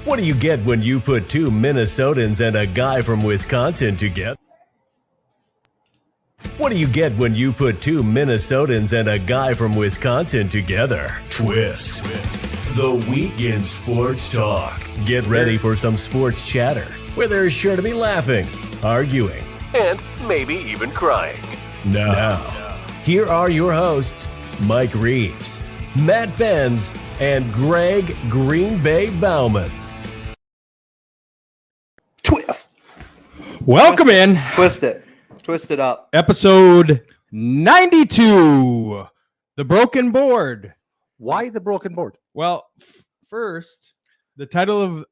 What do you get when you put two Minnesotans and a guy from Wisconsin together? What do you get when you put two Minnesotans and a guy from Wisconsin together? Twist. The weekend sports talk. Get ready for some sports chatter where there's sure to be laughing, arguing, and maybe even crying. Now, here are your hosts, Mike Reeves, Matt Benz, and Greg Green Bay Bauman. Twist. Welcome in. Twist it. Twist it up. Episode 92. The Broken Board. Why the broken board? Well, first, the title of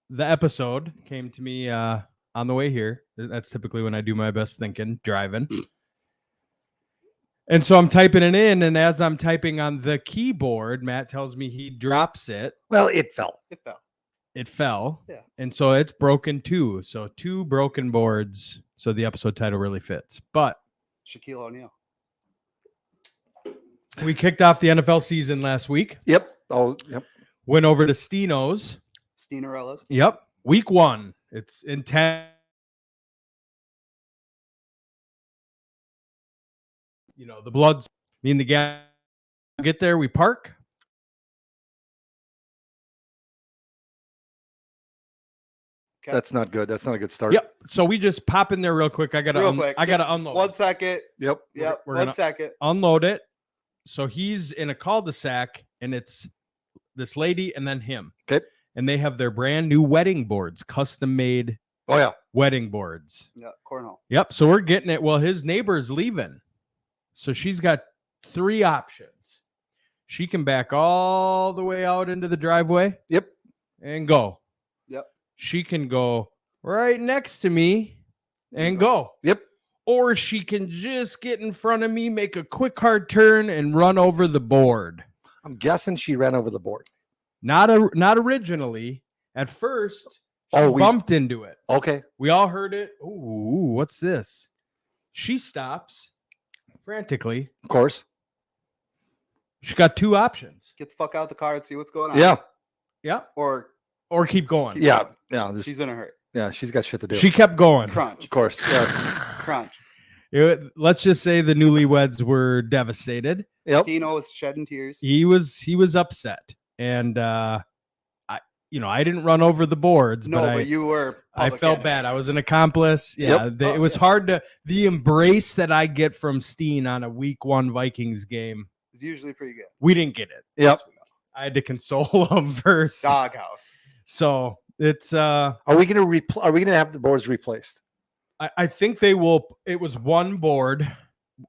the episode came to me on the way here. That's typically when I do my best thinking, driving. And so I'm typing it in, and as I'm typing on the keyboard, Matt tells me he drops it. Well, it fell. It fell. Yeah. And so it's broken too. So two broken boards. So the episode title really fits. But Shaquille O'Neal. we kicked off the NFL season last week. Yep. Oh, yep. Went over to Stino's. Steenerella's. Yep. Week 1. It's intense. You know, the Bloods, me and the guy get there, we park. Okay. That's not good. That's not a good start. Yep. So we just pop in there real quick. I gotta Just unload. 1 second. Yep. Yep. We're 1 gonna- second. Unload it. So he's in a cul-de-sac, and it's this lady and then him. Okay. And they have their brand new wedding boards, custom made Oh, yeah. wedding boards. Yeah. Cornhole. Yep. So we're getting it. Well, his neighbor's leaving. So she's got 3 options. She can back all the way out into the driveway. Yep. And go. Yep. She can go right next to me and go. Yep. Or she can just get in front of me, make a quick hard turn, and run over the board. I'm guessing she ran over the board. Not originally. At first, she Oh, we- bumped into it. Okay. We all heard it. Ooh, what's this? She stops frantically. Of course. She got 2 options. Get the fuck out the car and see what's going on. Yeah. Yeah. Or Or keep going. Keep- Yeah. Yeah. she's in a hurry. Yeah. She's got shit to do. She kept going. Crunch. Of course. Yeah. Crunch. Let's just say the newlyweds were devastated. Yep. Stino was shedding tears. He was upset. And I didn't run over the boards, No, but but you were. I public felt enemy. bad. I was an accomplice. Yeah, Yep. it was hard to the embrace that I get from Steen on a week 1 Vikings game. It's usually pretty good. We didn't get it. Yep. I had to console him first. Doghouse. So it's Are we gonna have the boards replaced? I think they will. It was 1 board.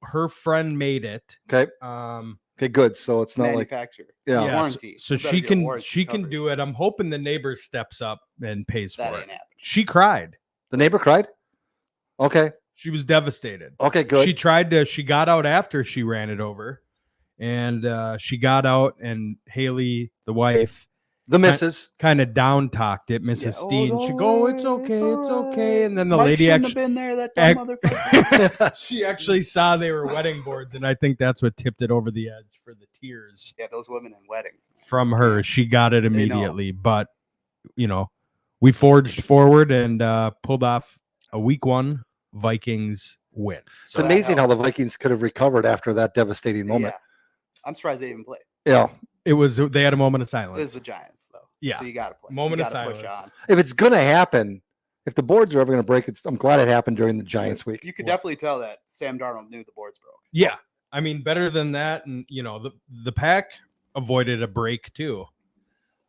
Her friend made it. Okay. Okay. Good. So it's not like Manufacturer. yeah. Yeah, warranty. So You better she get can warranty can coverage. do it. I'm hoping the neighbor steps up and pays That for ain't it. happening. She cried. The neighbor cried. Okay. She was devastated. Okay. Good. She got out after she ran it over, and she got out, and Haley, the wife, the missus. kind of down talked it, Mrs. Yeah, Steen. She don't go, worry, it's okay, all it's okay. right. And then the Mike lady shouldn't actually have been there. That dumb motherfucker. she actually saw they were wedding boards, and I think that's what tipped it over the edge for the tears Yeah, those women in weddings. from her. She got it They know. immediately, but we forged forward and pulled off a week 1 Vikings win. It's amazing how the Vikings could have recovered after that devastating moment. Yeah. I'm surprised they even played. Yeah. They had a moment of It is silence. the Giants, though. Yeah. So you got to play. Moment you of gotta push silence. on. If it's gonna happen, if the boards are ever gonna break, I'm glad it happened during the Giants week. You could definitely tell that Sam Darnold knew the boards broke. Yeah. I mean, better than that. And, the Pack avoided a break too,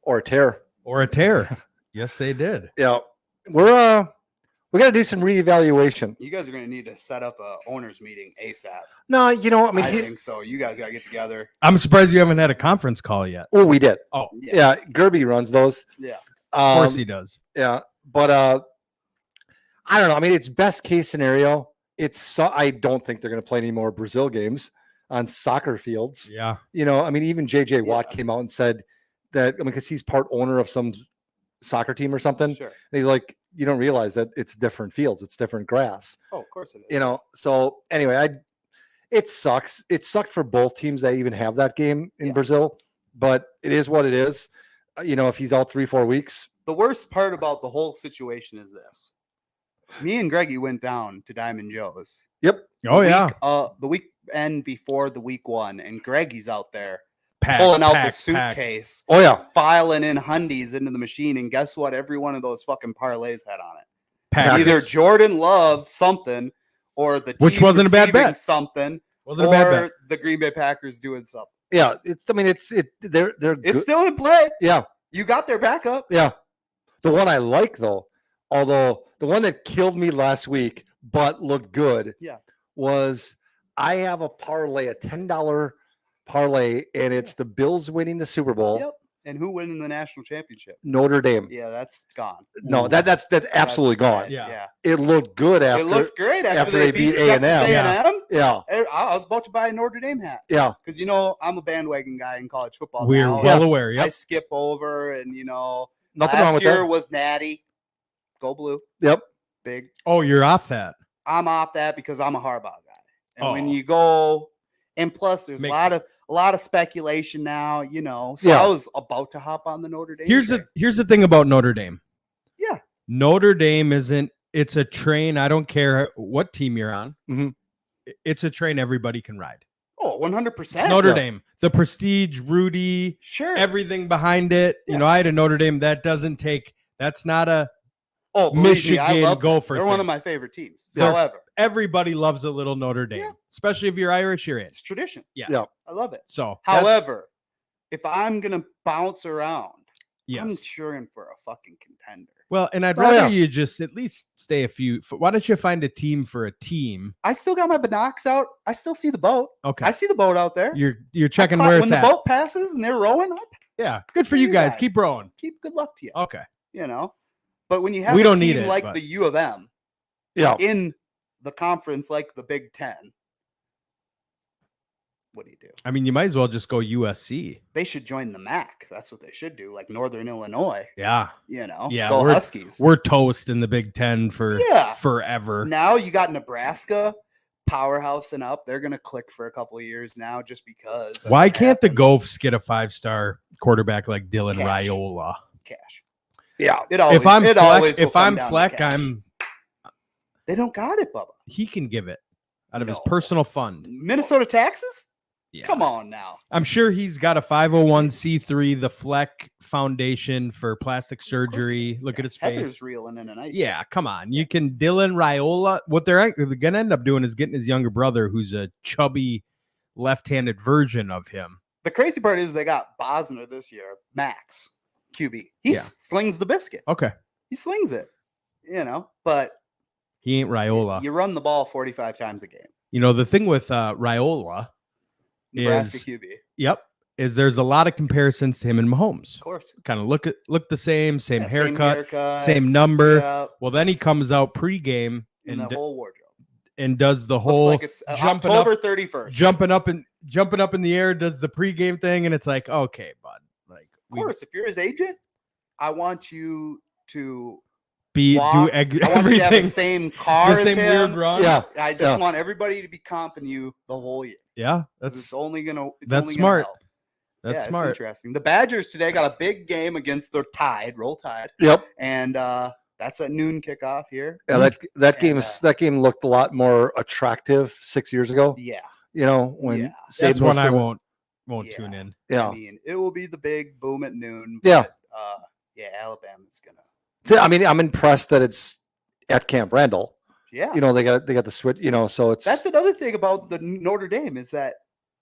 Or a tear. or a tear. Yes, they did. Yeah. We got to do some reevaluation. You guys are going to need to set up a owners meeting ASAP. No, I mean, I think so. You guys got to get together. I'm surprised you haven't had a conference call yet. oh, we did. Oh, Yeah. Gerby runs those. Yeah. of course he does. Yeah. But I don't know. I mean, it's best case scenario. I don't think they're going to play any more Brazil games on soccer fields. Yeah. I mean, even JJ Watt Yeah. came out and said that, because he's part owner of some soccer team or something. Sure. And he's like, you don't realize that it's different fields, it's different grass. Oh, of course it is. So anyway, it sucks. It sucked for both teams that even have that game in Yeah. Brazil, but it is what it is. If he's out 3-4 weeks, The worst part about the whole situation is this. Me and Greggy went down to Diamond Joe's. Yep. Oh yeah, The weekend before the week one, and Greggy's out there Pack, pulling out the pack. suitcase, Oh yeah. filing in hundies into the machine, and guess what? Every one of those fucking parlays had on it. Packers. Either Jordan Love something, or the team Which wasn't a bad receiving bet. something, Wasn't a bad or bet. the Green Bay Packers doing something. Yeah. They're It's good. still in play. Yeah. You got their backup. Yeah. The one I like though, although the one that killed me last week but looked good, Yeah. was I have a parlay, a $10 parlay, and it's the Bills winning the Super Bowl, Yep. And who winning the national championship? Notre Dame. Yeah, that's gone. No, that's absolutely gone. Yeah. Yeah. It looked good It after. looked great after after they they beat beat Texas A&M. A&M. Yeah. I was about to buy a Notre Dame hat Yeah. because I'm a bandwagon guy in college football. We're now. well aware. I Yep. skip over, and Nothing last wrong with year that. was Natty. Go blue, Yep. big. Oh, you're off that. I'm off that because I'm a Harbaugh guy, and when Oh. you go, and plus there's Makes a lot of speculation now. So Yeah. I was about to hop on the Notre Dame. Here's train. the thing about Notre Dame. Yeah. Notre Dame isn't. It's a train. I don't care what team you're on. Mhm. It's a train everybody can ride. Oh, 100%. It's Notre Yeah. Dame. The prestige, Rudy, Sure. everything behind it. Yeah. I had a Notre Dame that doesn't take. That's not a Oh, believe me, I Michigan love them. Gopher They're one of thing. my favorite teams. They're- However, Everybody loves a little Notre Dame, Yeah. especially if you're Irish. You're in. it's tradition. Yeah. Yeah. I love it. So, that's- However, if I'm gonna bounce around, I'm yes. cheering for a fucking contender. Well, and I'd Oh, rather yeah. you just at least stay a few. Why don't you find a team for a team? I still got my binocs out. I still see the boat. Okay, I see the boat out there. you're checking I where when it's the at. boat passes and they're rowing, I Yeah, good for There you you guys. go. Keep rowing. keep good luck to you. Okay. But when you have We a don't team need it, like but- the U of M Yeah. in the conference like the Big Ten, what do you do? I mean, you might as well just go USC. They should join the MAC. That's what they should do, like Northern Illinois. Yeah, Yeah, go we're- Huskies. we're toast in the Big Ten for Yeah. forever. Now you got Nebraska powerhouse and up. They're gonna click for a couple of years now, just because. that's Why what can't the happens. Gophs get a 5-star quarterback like Dylan Cash. Raiola? Cash? Yeah. It always, If I'm it Fleck, always will if come I'm down to Fleck, cash. They don't got it, Bubba. he can give it out of his No. personal fund. Minnesota taxes? Yeah. Come on now. I'm sure he's got a 501c3, the Fleck Foundation for Plastic Of course Surgery. it is. Look Yeah. at his Heather's face. reeling in an ice. Yeah, come on. You can Dylan Raiola. What they're going to end up doing is getting his younger brother, who's a chubby left-handed version of him. The crazy part is they got Bosner this year, Max QB. He Yeah. slings the biscuit. Okay, He slings it, but he ain't Raiola. you run the ball 45 times a game. The thing with Raiola, Nebraska Is- QB. yep, is there's a lot of comparisons to him and Mahomes. Of course. Kind of look the same, same Yeah, haircut, same number. Yeah, Well, then he comes out pregame in and the whole wardrobe. and does the Looks whole like it's jumping October 31st. jumping up in the air, does the pregame thing, and it's like, okay, bud, like Of course, if you're his agent, I want you to do walk- I want you to have everything the same car the as same him. weird run. Yeah. I just Yeah. want everybody to be comping you the whole year. Yeah, 'Cause it's only gonna. It's that's only smart. Gonna help. that's Yeah, smart. It's interesting. The Badgers today got a big game against the Tide, Roll Tide, Yep. and that's a noon kickoff here. Yeah. That And, game looked a lot more attractive 6 years ago. Yeah, When Yeah. That's Saban one was I still- won't Yeah. tune in. Yeah. I mean, it will be the big boom at noon. Yeah. But, yeah, Alabama's gonna. I mean, I'm impressed that it's at Camp Randall. Yeah, They got the switch. So it's that's another thing about the Notre Dame is that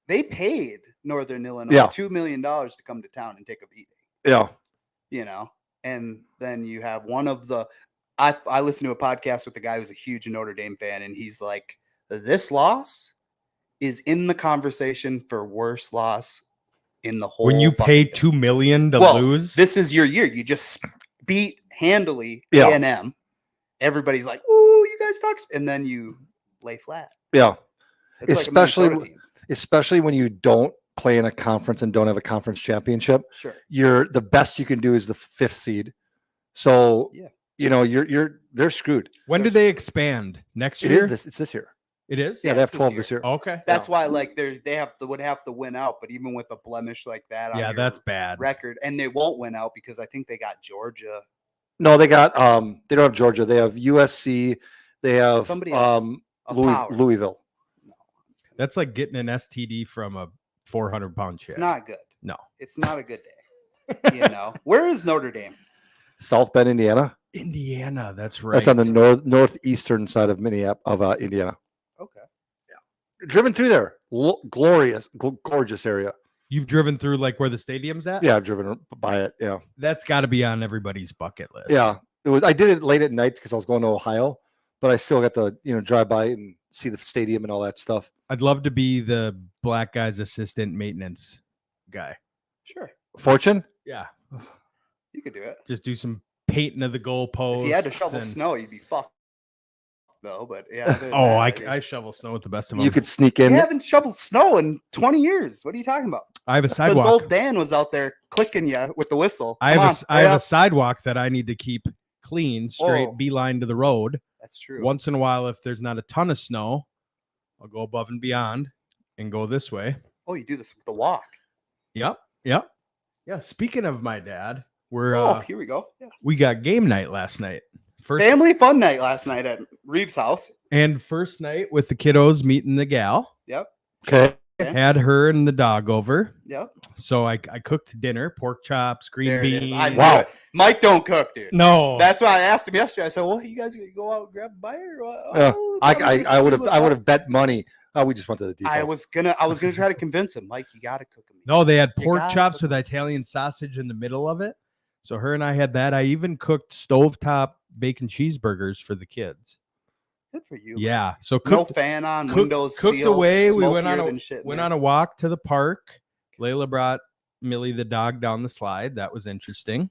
they paid Northern Illinois Yeah. $2 million to come to town and take a beating. yeah. And then you have one of the. I listened to a podcast with the guy who's a huge Notre Dame fan, and he's like, "This loss is in the conversation for worst loss in the whole." When you fucking pay thing." $2 million to Well, lose, this is your year. You just beat handily Yeah. A&M. Everybody's like, "Ooh, you guys talk," and then you lay flat. Yeah. It's like a Especially Minnesota team. Especially when you don't play in a conference and don't have a conference championship. Sure. The best you can do is the 5th seed. So Yeah. they're screwed. when do they expand? Next year? It's this year. It is? Yeah, Yeah, they have it's this 12 year. this year. Okay. That's why, like, would have to win out, but even with a blemish like that, on Yeah, your that's bad. record, and they won't win out because I think they got Georgia No, they got they don't have Georgia. They have USC. They have Somebody else. A power. Louisville. That's like getting an STD from a 400-pound chick. It's not good. No. It's not a good day. You know, where is Notre Dame? South Bend, Indiana. Indiana, that's right. That's on the northeastern side of Indiana. Okay. Driven through there, glorious, gorgeous area. You've driven through like where the stadium's at? Yeah, I've driven by it. Yeah, That's got to be on everybody's bucket list. yeah. It was. I did it late at night because I was going to Ohio, but I still got to drive by and see the stadium and all that stuff. I'd love to be the black guy's assistant maintenance guy. Sure. Fortune. Yeah. You could do it. Just do some painting of the goalposts. If you had to shovel and- snow, you'd be fucked. Though, but yeah. Oh, I shovel snow with the best of them. You could sneak You in. haven't shoveled snow in 20 years. What are you talking about? I have a Since sidewalk. old Dan was out there clicking you with the whistle. I Come have on, I hurry have a up. sidewalk that I need to keep clean, straight Oh. beeline to the road. That's true. Once in a while, if there's not a ton of snow, I'll go above and beyond and go this way. Oh, you do this with the walk. Yep. Yeah. Speaking of my dad, we're Oh, here we go. Yeah. we got game night last night. First Family fun night last night at Reeves' house. and first night with the kiddos meeting the gal. Yep. Okay. Yeah. Had her and the dog over. Yep. So I cooked dinner, pork chops, green There it is. beans. I knew Wow. it. Mike don't cook, dude. No. That's why I asked him yesterday. I said, "Well, you guys gonna go out and grab a bite or what?" Yeah. Oh, I probably I see would have what's I would up." have bet money. Oh, we just went to the depot. I was gonna try to convince him, Mike. You gotta cook them. No, they had You pork gotta chops cook with Italian sausage in the middle of it. So her and I had that. I even cooked stovetop bacon cheeseburgers for the kids. Good for you. Yeah. So No cooked, fan on, cook- windows cooked sealed, away. We went on smokier a than shit in went there. on a walk to the park. Layla brought Millie the dog down the slide. That was interesting.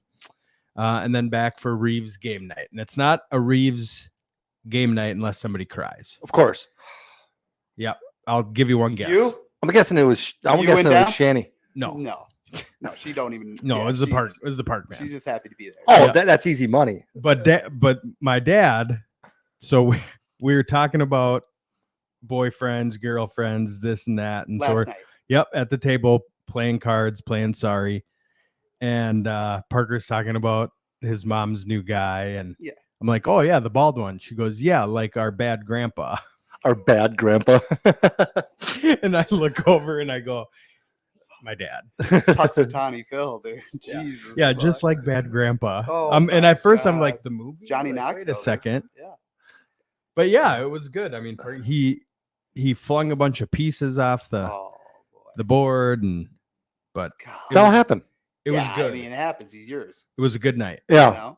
And then back for Reeves game night. And it's not a Reeves game night unless somebody cries. Of course. I'll give you one guess. You? I'm guessing it was. I'm You guessing went it was down? Shanny. No. No, she don't even. No, yeah, it was the she- park. It was the park, man. She's just happy to be there. Oh, Yeah. that's easy money. But my dad, so we were talking about boyfriends, girlfriends, this and that. And so last we're, night. yep, at the table playing cards, playing sorry. And Parker's talking about his mom's new guy. And Yeah. I'm like, oh yeah, the bald one. She goes, yeah, like our bad grandpa. Our bad grandpa. And I look over and I go, my dad. Puxatawny Phil, dude. Yeah. Jesus. Yeah, just fuck. like bad grandpa. Oh And my at first I'm God. like, the movie? Johnny Like, Knoxville. wait a dude. second. Yeah. But yeah, it was good. I mean, he flung a bunch of pieces off Oh boy. the board, and God. That'll happen. it was Yeah, good. I mean, it happens. He's yours. It was a good night. Yeah. You know?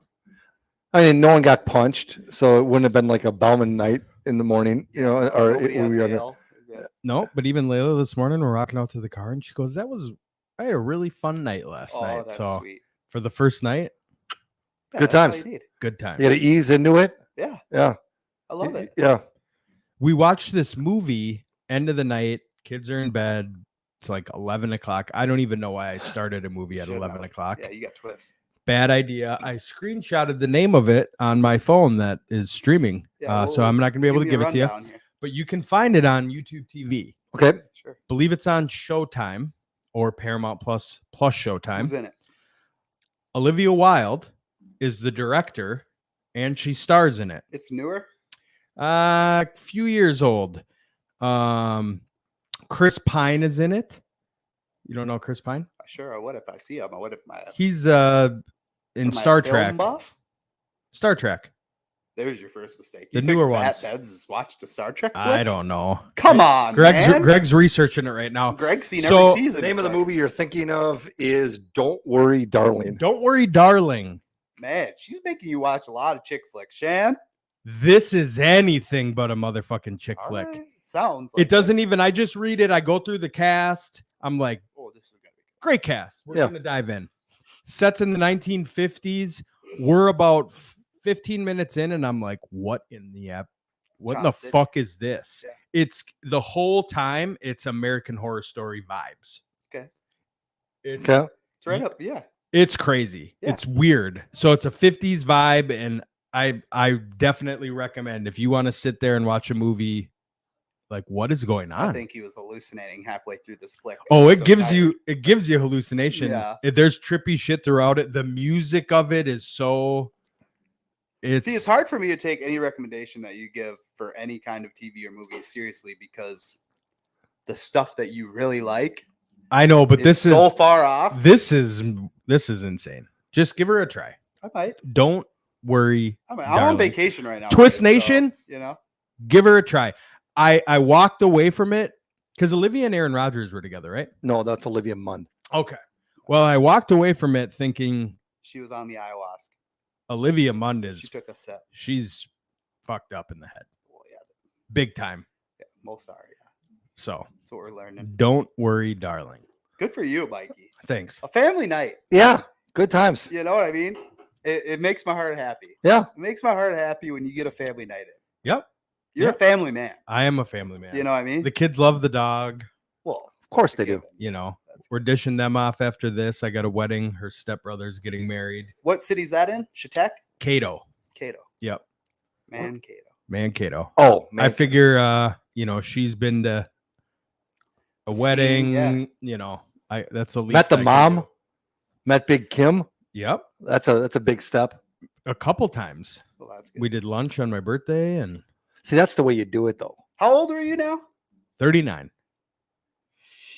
I mean, no one got punched, so it wouldn't have been like a Bauman night in the morning, or Nobody had we were bail. Yeah. No, but even Layla this morning, we're rocking out to the car, and she goes, I had a really fun night last Oh, night. that's So sweet. for the first night, Yeah, Good that's all times. you need. good time. you got to ease into it. Yeah, Yeah. I love it. Yeah. We watched this movie, end of the night, kids are in bed. It's like 11 o'clock. I don't even know why I started a movie at Shouldn't 11 have. o'clock. Yeah, you got twist. Bad idea. I screenshotted the name of it on my phone that is streaming. Yeah, So well, I'm not going to be able to me a give it to you. rundown here. But you can find it on YouTube TV. Okay. Sure. Believe it's on Showtime or Paramount Plus Showtime. Who's in it? Olivia Wilde is the director, and she stars in it. It's newer. A few years old. Chris Pine is in it. You don't know Chris Pine? Sure. What if I see him? What if my He's in am I a Star film Trek. buff? Star Trek. There's your first mistake. The You think newer Matt ones. Beds watched a Star Trek flick? I don't know. Come on, man. Greg's researching it right now. Greg's seen So, every season. The name of the Star- movie you're thinking of is Don't Worry, Darling. Don't worry, darling. Man, she's making you watch a lot of chick flicks. Shan? This is anything but a motherfucking chick All flick. right. Sounds like It doesn't even. I just read it. I go through the cast. I'm like, Oh, this is gonna be good. great cast. We're Yeah. gonna dive in. Sets in the 1950s. We're about 15 minutes in, and I'm like, what in the app? What in the Johnson. fuck is this? Yeah. It's the whole time. It's American Horror Story vibes. Okay. It's, Okay. It's right up. Yeah. it's crazy. Yeah. It's weird. So it's a 50s vibe, and I definitely recommend if you want to sit there and watch a movie. Like, what is going I on? think he was hallucinating halfway through this flick. Oh, I'm it so gives tired. you hallucination. Yeah. There's trippy shit throughout it. The music of it is so it's hard for me to take any recommendation that you give for any kind of TV or movie seriously because the stuff that you really like, I know, but this so is far off. This is insane. Just give her a try. I might. Don't worry. I'm on darling. vacation right now. Twist guys, so, Nation? you know, Give her a try. I walked away from it because Olivia and Aaron Rodgers were together, right? No, that's Olivia Munn. Okay. Well, I walked away from it thinking she was on the ayahuasca. Olivia Munn is She took a sip. she's fucked up in the head. Well, yeah, Big time. most are. Yeah, So that's what we're learning. don't worry, darling. Good for you, Mikey. Thanks. A family night. Yeah, good times. You know what I mean? It makes my heart happy. Yeah, It makes my heart happy when you get a family night in. Yep. You're Yeah. a family man. I am a family man. You know what I mean? The kids love the dog. Well, of course they do. You know, That's we're dishing them off after this. I got a wedding. Her stepbrother's getting married. what city's that in? Chautauqua? Cato. Cato. Yep. Mankato. Mankato. Oh, man. I figure she's been to a Skiing, wedding, yeah. That's the least Met the I can mom. do. Met Big Kim. Yep. That's a big step. A couple times. Well, that's good. We did lunch on my birthday and See, that's the way you do it, though. How old are you now? 39.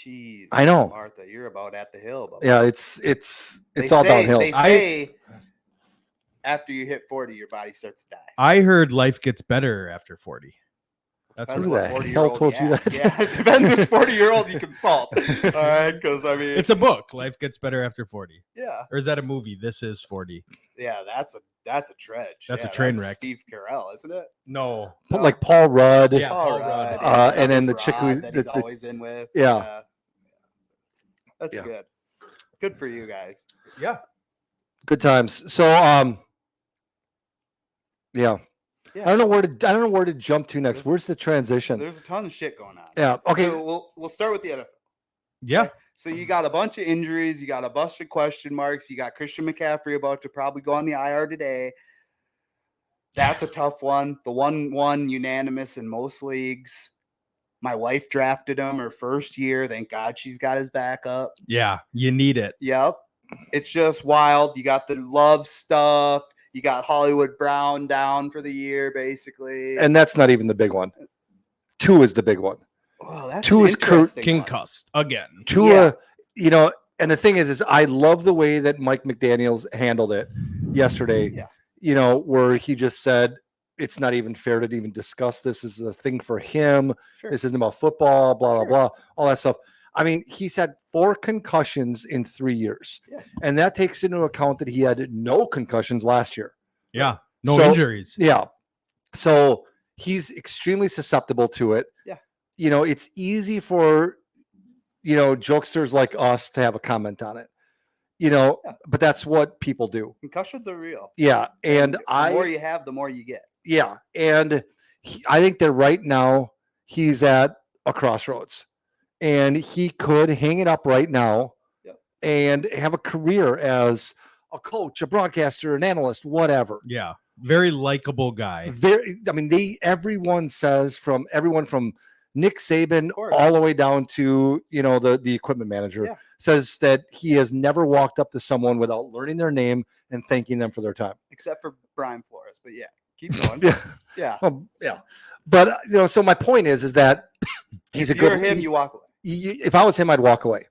Jeez. I know. Martha, you're about at the hill. Bubba. Yeah, it's all downhill. They say after you hit 40, your body starts to die. I heard life gets better after 40. That's Depends Who what the what hell 40-year-old told you ask. that? Yeah, it depends which 40-year-old you consult. All right, because I mean, it's a book. Life gets better after 40. yeah, Or is that a movie? This is 40. yeah. That's a dredge. That's a Yeah, train wreck. Steve Carell, isn't it? No. No. Like Paul Rudd. Yeah. All Paul right. Rudd. And then the chick who- that he's the- always in with. Yeah. That's Yeah. good. Good for you guys. Yeah. Good times. So yeah. Yeah. I don't know where to jump to next. There's- Where's the transition? There's a ton of shit going on. Yeah. Okay. So we'll start with the NFL. Yeah. So you got a bunch of injuries, you got a bunch of question marks, you got Christian McCaffrey about to probably go on the IR today. That's a tough one. The one unanimous in most leagues. My wife drafted him her first year. Thank God she's got his backup. Yeah. You need it. Yep. It's just wild. You got the Love stuff. You got Hollywood Brown down for the year, basically. And that's not even the big one. Two is the big one. Oh, that's two an is Kurt interesting one. Concussed again. Tua, and the thing is I love the way that Mike McDaniels handled it yesterday. Yeah. Where he just said it's not even fair to even discuss this. This is a thing for him. Sure. This isn't about football, blah, Sure. blah, blah, all that stuff. I mean, he's had 4 concussions in 3 years. Yeah. And that takes into account that he had no concussions last year. Yeah. No So- injuries. Yeah. So he's extremely susceptible to it. Yeah. It's easy for, jokesters like us to have a comment on it, but that's what people do. Concussions are real. Yeah. And the more you have, the more you get. yeah. And I think that right now he's at a crossroads and he could hang it up right now Yep. and have a career as a coach, a broadcaster, an analyst, whatever. Yeah. Very likable guy. Everyone says everyone from Nick Saban course. all the way down to the equipment manager Yeah. says that he has never walked up to someone without learning their name and thanking them for their time. Except for Brian Flores. But yeah, keep going. Yeah. Yeah. Yeah. But so my point is that he's If a good you're him, you walk away. if I was him, I'd walk away.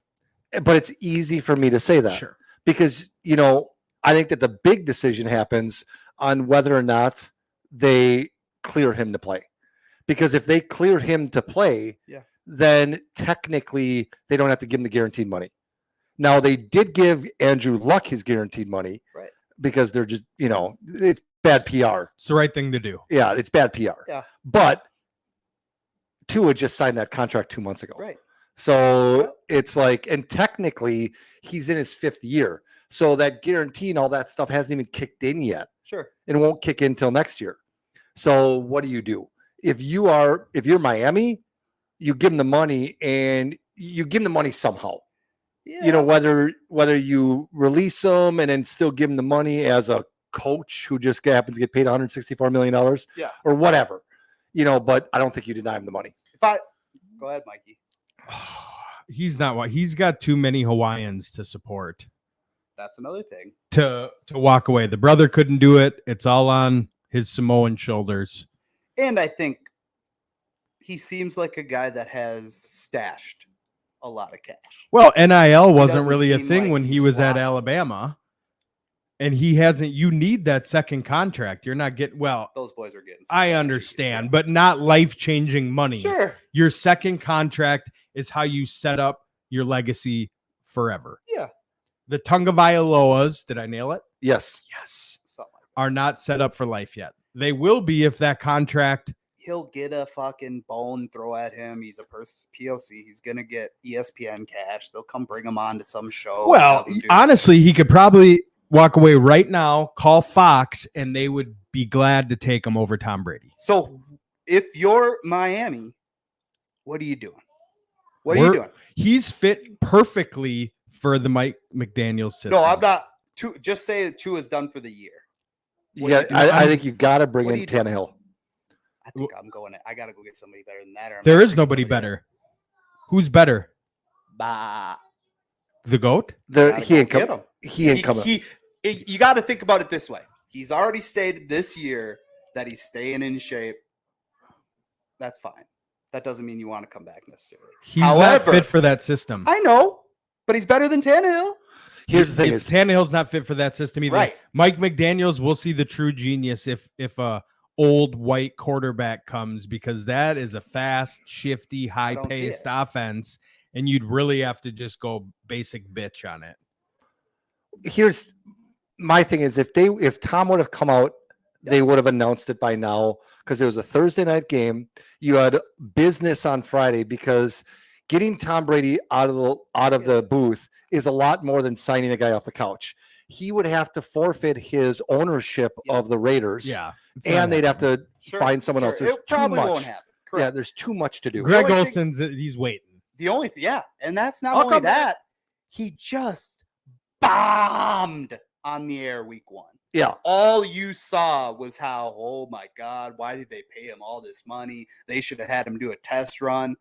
But it's easy for me to say that Sure. because I think that the big decision happens on whether or not they clear him to play. Because if they clear him to play, Yeah. then technically they don't have to give him the guaranteed money. Now they did give Andrew Luck his guaranteed money, Right. because they're just it's bad PR. It's the right thing to do. Yeah, it's bad PR. Yeah. But Tua just signed that contract 2 months ago. Right. So it's like, and technically he's in his 5th year. So that guarantee and all that stuff hasn't even kicked in yet Sure. and won't kick in until next year. So what do? If you're Miami, you give them the money and you give them the money somehow. Yeah. Whether you release them and then still give them the money as a coach who just happens to get paid $164 million Yeah. or whatever, but I don't think you deny him the money. Go ahead, Mikey. He's got too many Hawaiians to support. that's another thing. to walk away. The brother couldn't do it. It's all on his Samoan shoulders. And I think he seems like a guy that has stashed a lot of cash. Well, NIL wasn't doesn't really a seem thing like when he he's was at blossomed. Alabama. And he hasn't. You need that second contract. You're not getting. Well, Those boys are getting. some I cash, understand, yeah. but not life-changing money. Sure. Your second contract is how you set up your legacy forever. Yeah. The Tagovailoas, did I nail it? Yes. Yes. Something like Are not set up for life yet. They will be if that contract. he'll get a fucking bone throw at him. He's a POC. He's gonna get ESPN cash. They'll come bring him on to some show. Well, have him do- honestly, he could probably walk away right now, call Fox, and they would be glad to take him over Tom Brady. So if you're Miami, what are you doing? What are you doing? He's fit perfectly for the Mike McDaniels system. No, I'm not. Just say that 2 is done for the year. What Yeah, are you doing? I think you got to bring What are in you doing? Tannehill. I think I'm going. I gotta go get somebody better than that. Or I'm There not is bringing nobody somebody better. Who's better? Bah. The GOAT? There, Gotta he go ain't get come. him. He ain't coming. You got to think about it this way. He's already stated this year that he's staying in shape. That's fine. That doesn't mean you want to come back necessarily. He's not However- fit for that system. I know, but he's better than Tannehill. Here's the thing: If is Tannehill's not fit for that system either. Right. Mike McDaniels will see the true genius if a old white quarterback comes, because that is a fast, shifty, high-paced offense, and you'd really have to just go basic bitch on it. here's my thing: is if Tom would have come out, they would have announced it by now because it was a Thursday night game. You had business on Friday because getting Tom Brady out of the booth is a lot more than signing a guy off the couch. He would have to forfeit his ownership of the Raiders. Yeah. And they'd have to Sure, find someone else. There's It probably too much. won't happen. Yeah, Correct. there's too much to do. Greg only thing- Olson's he's waiting. The only and that's not I'll only come back. that, he just bombed on the air week 1. Yeah. All you saw was how, oh my God, why did they pay him all this money? They should have had him do a test run.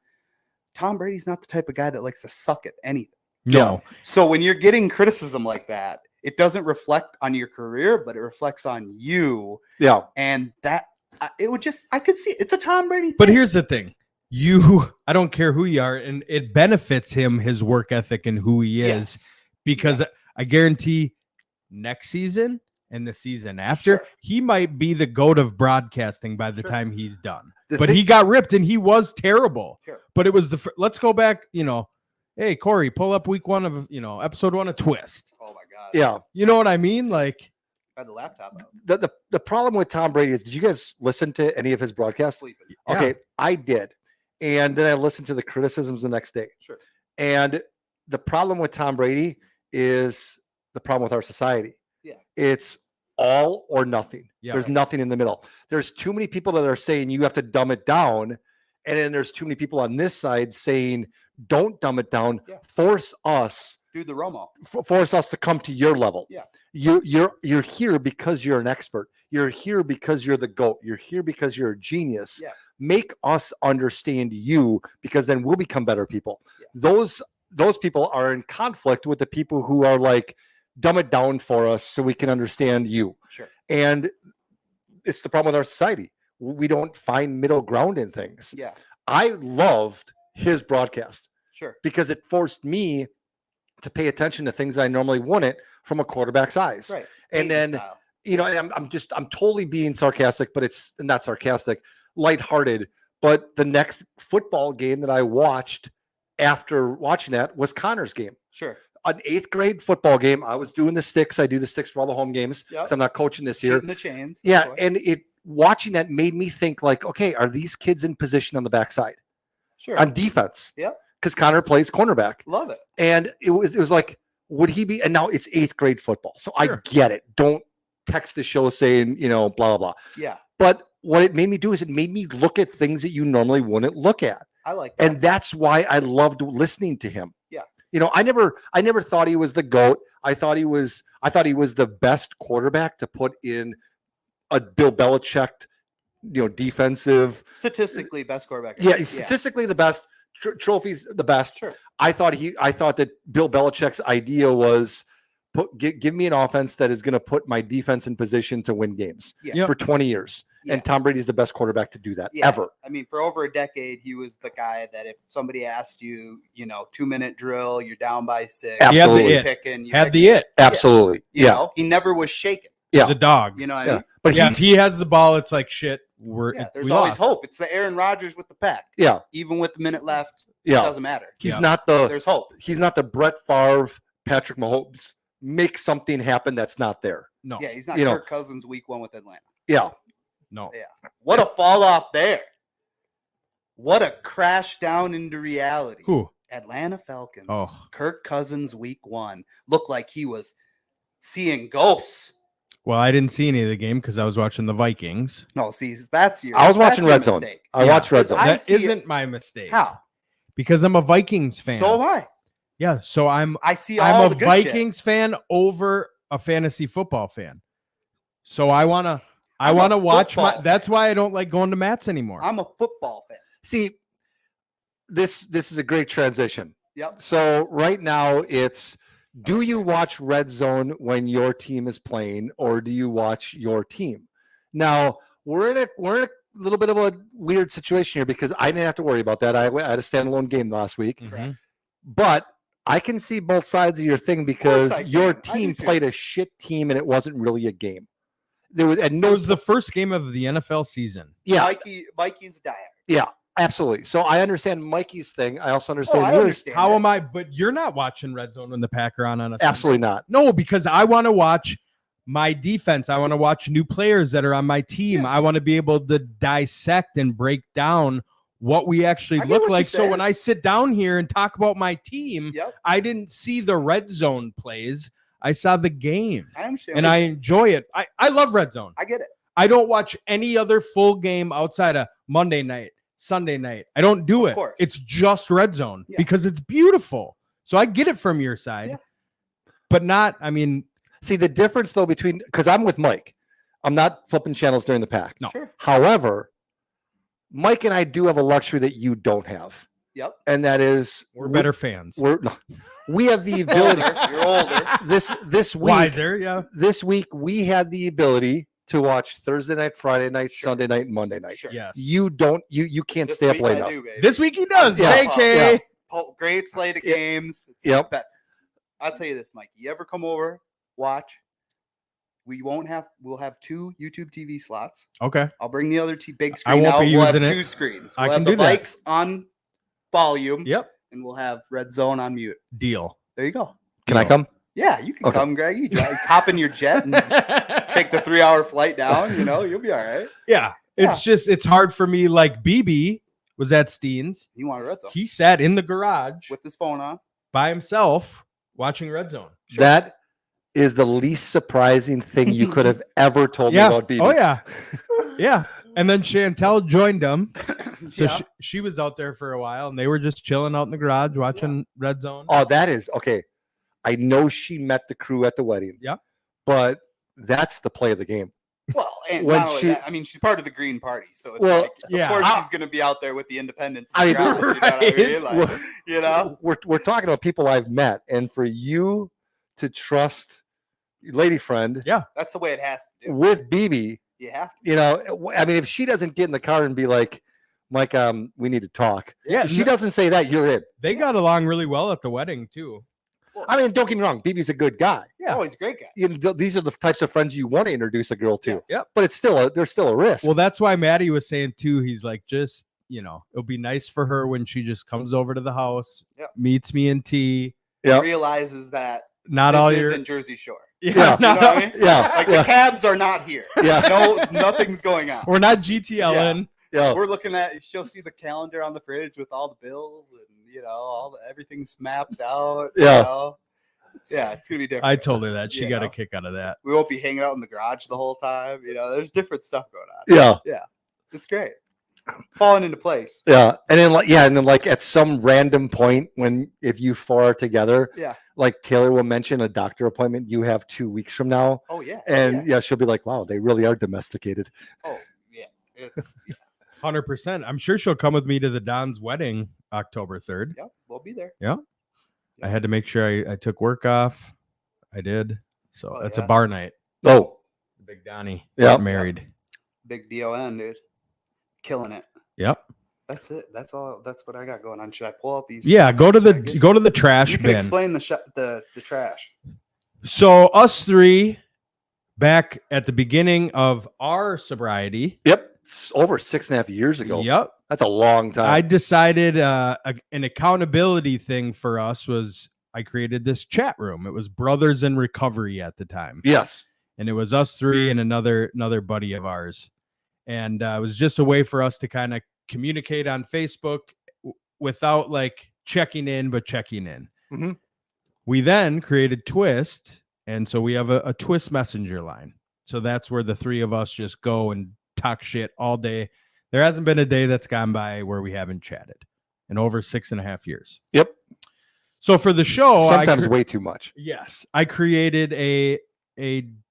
Tom Brady's not the type of guy that likes to suck at anything. No. So when you're getting criticism like that, it doesn't reflect on your career, but it reflects on you. Yeah. And that it would just, I could see it's a Tom Brady thing. But here's the thing. I don't care who you are, and it benefits him, his work ethic and who he is, Yes. because I guarantee next season and the season after, Sure. he might be the GOAT of broadcasting by the Sure. time he's done. The But thing- he got ripped and he was terrible. Sure. But it was let's go back, hey, Corey, pull up week 1 of, episode 1 of Twist. Oh my God. Yeah. You know what I mean? Like, I had the laptop out. The problem with Tom Brady is, did you guys listen to any of his broadcasts? Sleeping. Yeah. Okay, I did. And then I listened to the criticisms the next day. Sure. And the problem with Tom Brady is the problem with our society. Yeah. It's all or nothing. Yeah, There's right. nothing in the middle. There's too many people that are saying you have to dumb it down. And then there's too many people on this side saying, don't dumb it down. Yeah. Force us Do the Romo. force us to come to your level. Yeah. You're here because you're an expert. You're here because you're the GOAT. You're here because you're a genius. Yeah. Make us understand you, because then we'll become better people. Yeah. Those people are in conflict with the people who are like, dumb it down for us so we can understand you. Sure. And it's the problem with our society. We don't find middle ground in things. Yeah. I loved his broadcast Sure. because it forced me to pay attention to things I normally wouldn't from a quarterback's eyes. Right. And Peyton then, style. and I'm totally being sarcastic, but it's not sarcastic, lighthearted. But the next football game that I watched after watching that was Connor's game, Sure. an 8th grade football game. I was doing the sticks. I do the sticks for all the home games. Yep. So I'm not coaching this year. Shooting the chains. of Yeah. course. And watching that made me think like, okay, are these kids in position on the backside Sure. on defense? Yep. Because Connor plays cornerback. Love it. And it was like, would he be? And now it's 8th grade football. So Sure. I get it. Don't text the show saying, blah, blah, blah. Yeah. But what it made me do is it made me look at things that you normally wouldn't look at. I like that. And that's why I loved listening to him. Yeah. I never thought he was the GOAT. I thought he was the best quarterback to put in a Bill Belichick, defensive. Statistically, best quarterback. Yeah, ever. he's statistically the best. Trophies the best. Sure. I thought that Bill Belichick's idea was give me an offense that is going to put my defense in position to win games Yeah. for 20 years. Yeah. And Tom Brady's the best quarterback to do that Yeah. ever. I mean, for over a decade, he was the guy that if somebody asked you, 2-minute drill, you're down by 6, Absolutely. you're picking, Had the it. Absolutely. you Yeah. know, he never was shaken. He's a dog. You know what I Yeah. mean? But Yeah, he's, if he has the ball, it's like shit. There's we always lost. hope. It's the Aaron Rodgers with the pack. yeah. Even with the minute left, it Yeah. doesn't matter. He's Yeah. not the There's hope. he's not the Brett Favre, Patrick Mahomes. Make something happen that's not there. No, Yeah, he's not You know. Kirk Cousins week 1 with Atlanta. Yeah. no. Yeah. What a fall off there. What a crash down into reality. Who? Atlanta Falcons. Oh. Kirk Cousins week 1 looked like he was seeing ghosts. Well, I didn't see any of the game because I was watching the Vikings. No, see, that's your. I was that's watching your Red Zone. mistake. I Yeah. watched Red Zone. I That see it. isn't my mistake. How? Because I'm a Vikings fan. So am I. Yeah, so I'm I see all a the good shit. Vikings fan over a fantasy football fan. So I want to I'm a watch my football that's fan. why I don't like going to Matt's anymore. I'm a football fan. See, this is a great transition. Yep. So right now it's do you watch Red Zone when your team is playing or do you watch your team? Now, we're in a little bit of a weird situation here because I didn't have to worry about that. I had a standalone game last week. Mhm. But I can see both sides of your thing because I your can. I team do too. played a shit team and it wasn't really a game. There was It was the first game of the NFL season. yeah, Mikey's dire. yeah, absolutely. So I understand Mikey's thing. I also Oh, understand I yours. understand. How that. am I? But you're not watching Red Zone when the Pack are on a Sunday. Absolutely not. No, because I want to watch my defense. I want to watch new players that are on my team. Yeah. I want to be able to dissect and break down what we actually I get look what you're like. So saying. when I sit down here and talk about my team, Yep. I didn't see the Red Zone plays. I saw the game I understand. and I enjoy it. I love Red Zone. I get it. I don't watch any other full game outside of Monday night, Sunday night. I don't do Of it. course. It's just Red Zone Yeah. because it's beautiful. So I get it from your side, Yeah. but not, I mean, See the difference though between because I'm with Mike. I'm not flipping channels during the pack. No. Sure. However, Mike and I do have a luxury that you don't have, Yep. and that is we're better fans. we have the ability Older. You're older. this week. Wiser, yeah. This week we had the ability to watch Thursday night, Friday night, Sure. Sunday night, and Monday night. Sure. Yes. You don't. You can't This stay up week late I enough. do, baby. This week he does. Yeah. JK. Yeah. Great slate of Yep. games. It's Yep. bet. I'll tell you this, Mike. You ever come over, watch? We'll have 2 YouTube TV slots. Okay. I'll bring the other big I screen won't out. be We'll have using it. 2 screens. I We'll can have the do that. Vikes on volume, Yep. and we'll have Red Zone on mute. Deal. There you go. Can I come? Yeah, you can Okay. come, Greg. You hop in your jet and take the 3-hour flight down. You'll be all right. Yeah. It's just, it's hard for me. Like BB was at Steen's. You want a Red Zone He sat in the garage with his phone on? by himself watching Red Zone. Sure. That is the least surprising thing you could have ever told me Yeah. about BB. Oh, yeah. Yeah. And then Chantel joined him. So Yeah. she was out there for a while and they were just chilling out in the garage watching Red Zone. Oh, that is okay. I know she met the crew at the wedding. Yep. But that's the play of the game. Well, and When not only she- that, I mean, she's part of the Green Party, so it's Well, like, yeah. of course I- she's going to be out there with the independents. I in the know, ground, you know what I mean? right? Like, you know, We're talking about people I've met, and for you to trust your lady friend that's the way it has to do. with BB, You have to. you know, I mean, if she doesn't get in the car and be like, Mike, we need to talk. Yeah. If she doesn't say that, you're in. They got along really well at the wedding too. I mean, don't get me wrong, BB's a good guy. Yeah. Oh, he's a great guy. You know, these are the types of friends you want to introduce a girl to. Yeah. Yep. But it's still there's still a risk. Well, that's why Maddie was saying too. He's like, just, it'll be nice for her when she just comes over to the house, Yep. meets me in tea. Yeah. Realizes that Not this all is your in Jersey Shore. Yeah. You know not what all- I mean? yeah, Like yeah, the cabs are not here. yeah, No, nothing's going on. we're not GTLing. yeah. We're looking at. She'll see the calendar on the fridge with all the bills and everything's mapped out. Yeah. Yeah, it's gonna be different. I told her that. She You got a know? kick out of that. We won't be hanging out in the garage the whole time. There's different stuff going on. Yeah. It's great. Falling into place. Yeah. And then like at some random point when if you four are together, Yeah. like Taylor will mention a doctor appointment you have 2 weeks from now. Oh yeah. And yeah, she'll be like, wow, they really are domesticated. Oh yeah. It's 100%. I'm sure she'll come with me to the Don's wedding October 3rd. yeah. We'll be there. I had to make sure I took work off. I did. So Oh, that's yeah. a bar night. Oh, Big Donnie. Yeah. got married. Big DON, dude. Killing it. Yep. That's it. That's all. That's what I got going on. Should I pull out these? Yeah. things? Go to Should I the get- go to the trash You can bin. explain the trash. So us three, back at the beginning of our sobriety. yep. It's over 6.5 years ago. Yep. That's a long time. I decided an accountability thing for us was I created this chat room. It was Brothers in Recovery at the time. yes. And it was us three and another buddy of ours. And it was just a way for us to kind of communicate on Facebook without like checking in, but checking in. Mhm. We then created Twist. And so we have a Twist messenger line. So that's where the three of us just go and talk shit all day. There hasn't been a day that's gone by where we haven't chatted in over 6.5 years. Yep. So for the show, Sometimes way too much. yes, I created a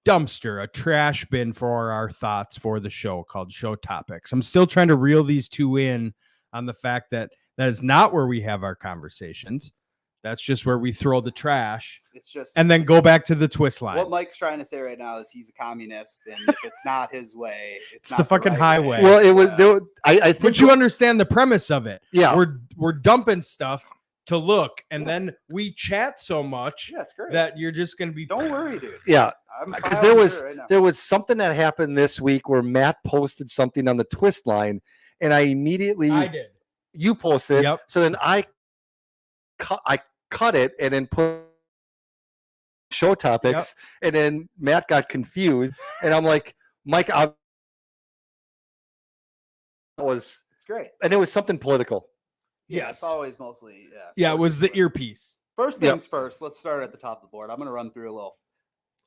dumpster, a trash bin for our thoughts for the show called Show Topics. I'm still trying to reel these two in on the fact that that is not where we have our conversations. That's just where we throw the trash It's just and then go back to the Twist line. what Mike's trying to say right now is he's a communist, and if it's not his way, it's not the fucking right highway. way. Well, it was. Yeah. There, I think. But you understand the premise of it. Yeah. We're dumping stuff to look, and then we chat so much Yeah, it's great. that you're just gonna be. Don't worry, dude. Yeah. I'm Because filing there through was it right now. there was something that happened this week where Matt posted something on the Twist line, and I immediately I did. you posted. Yep. So then I cut it and then put Show Topics, and then Matt got confused, and I'm like, Mike, I was, It's great. and it was something political. Yeah, Yes. it's always mostly yeah. Yeah, it sports was the is- earpiece. First Yep. things first. Let's start at the top of the board. I'm gonna run through a little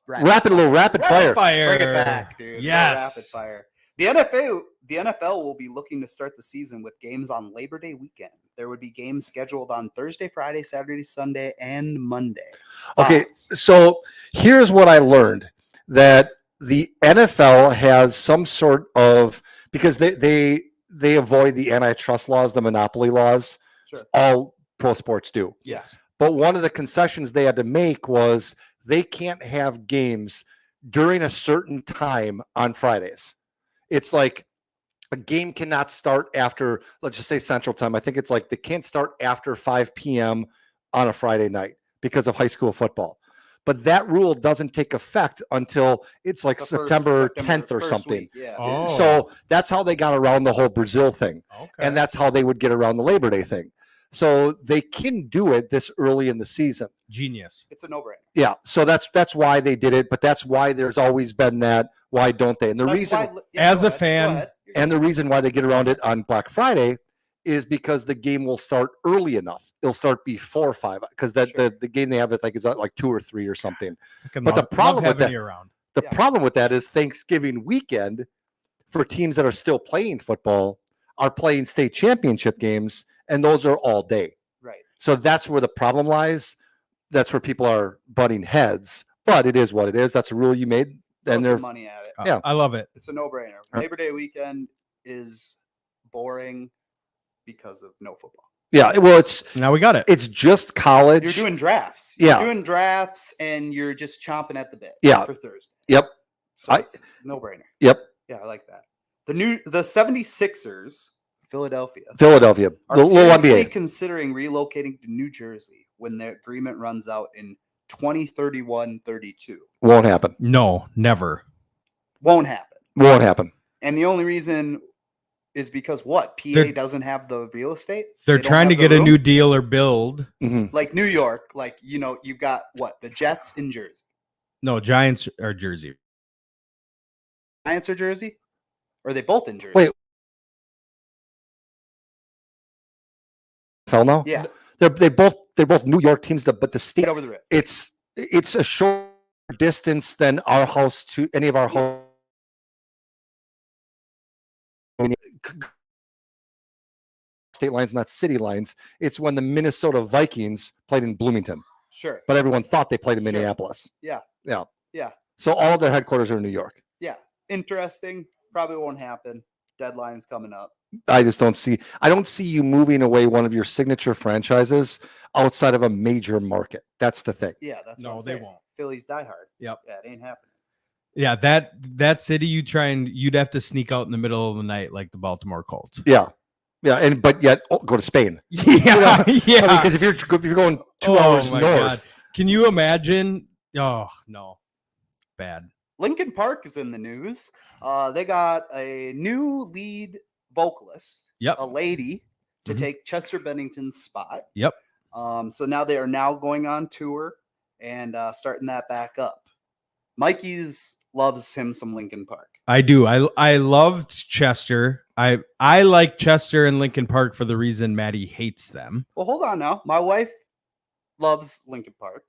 Rapid fire. Bring it back, dude. A little Yes. rapid fire. The NFL will be looking to start the season with games on Labor Day weekend. There would be games scheduled on Thursday, Friday, Saturday, Sunday, and Monday. Okay, Thoughts? so here's what I learned, that the NFL has some sort of, because they avoid the antitrust laws, the monopoly laws. Sure. All pro sports do. Yes. But one of the concessions they had to make was they can't have games during a certain time on Fridays. It's like a game cannot start after, let's just say Central Time. I think it's like they can't start after 5 p.m. on a Friday night because of high school football. But that rule doesn't take effect until it's like The first September 10th or first something. week, yeah. Oh. So that's how they got around the whole Brazil thing. Okay. And that's how they would get around the Labor Day thing. So they can do it this early in the season. Genius. It's a no-brainer. Yeah. So that's why they did it. But that's why there's always been that. Why don't they? And the That's reason why- As go a ahead, go fan, ahead. and the reason why they get around it on Black Friday is because the game will start early enough. It'll start before 5 because Sure. the game they have is like 2 or 3 or something. Fucking But the love problem with having that- you around. The Yeah. problem with that is Thanksgiving weekend for teams that are still playing football are playing state championship games, and those are all day. Right. So that's where the problem lies. That's where people are butting heads. But it is what it is. That's a rule you made, Throw and some they're money at it. Yeah. I love it. It's a no-brainer. Uh, Labor Day weekend is boring because of no football. yeah. Well, Now we got it. it's just college. You're doing drafts. Yeah. You're doing drafts, and you're just chomping at the bit. Yeah. For Thursday. Yep. So I- it's no-brainer. Yep. Yeah, I like that. The 76ers, Philadelphia, Philadelphia. are Little seriously NBA. considering relocating to New Jersey when the agreement runs out in 2031-32. Won't happen. No, never. Won't happen. Won't happen. And the only reason is because what? PA They're- doesn't have the real estate. They're They don't trying to have the get a room? new deal or build. Mhm. Like New York, like you've got what? The Jets in Jersey. No, Giants are Jersey. Giants are Jersey? Or are they both in Jersey? Wait. Fell now. Yeah, They're both New York teams. But the state get over the rip. it's a short distance than our house to any of our home. State lines, not city lines. It's when the Minnesota Vikings played in Bloomington, Sure. but everyone thought they played in Sure. Minneapolis. Yeah. Yeah. Yeah. So all of their headquarters are in New York. Yeah. Interesting. Probably won't happen. Deadline's coming up. I don't see you moving away one of your signature franchises outside of a major market. That's the thing. Yeah, that's what No, I'm they saying. won't. Phillies diehard. Yep. Yeah, it ain't happening. Yeah, that city you'd have to sneak out in the middle of the night like the Baltimore Colts. Yeah, but yet go to Spain. Yeah, yeah. I mean, because if you're going 2 hours my north, God. Can you imagine? Oh no, bad. Lincoln Park is in the news. They got a new lead vocalist, Yep. a lady, to Mhm. take Chester Bennington's spot. Yep. So now they are now going on tour and starting that back up. Mikey's loves him some Lincoln Park. I do. I loved Chester. I like Chester and Lincoln Park for the reason Maddie hates them. Well, hold on now. My wife loves Lincoln Park.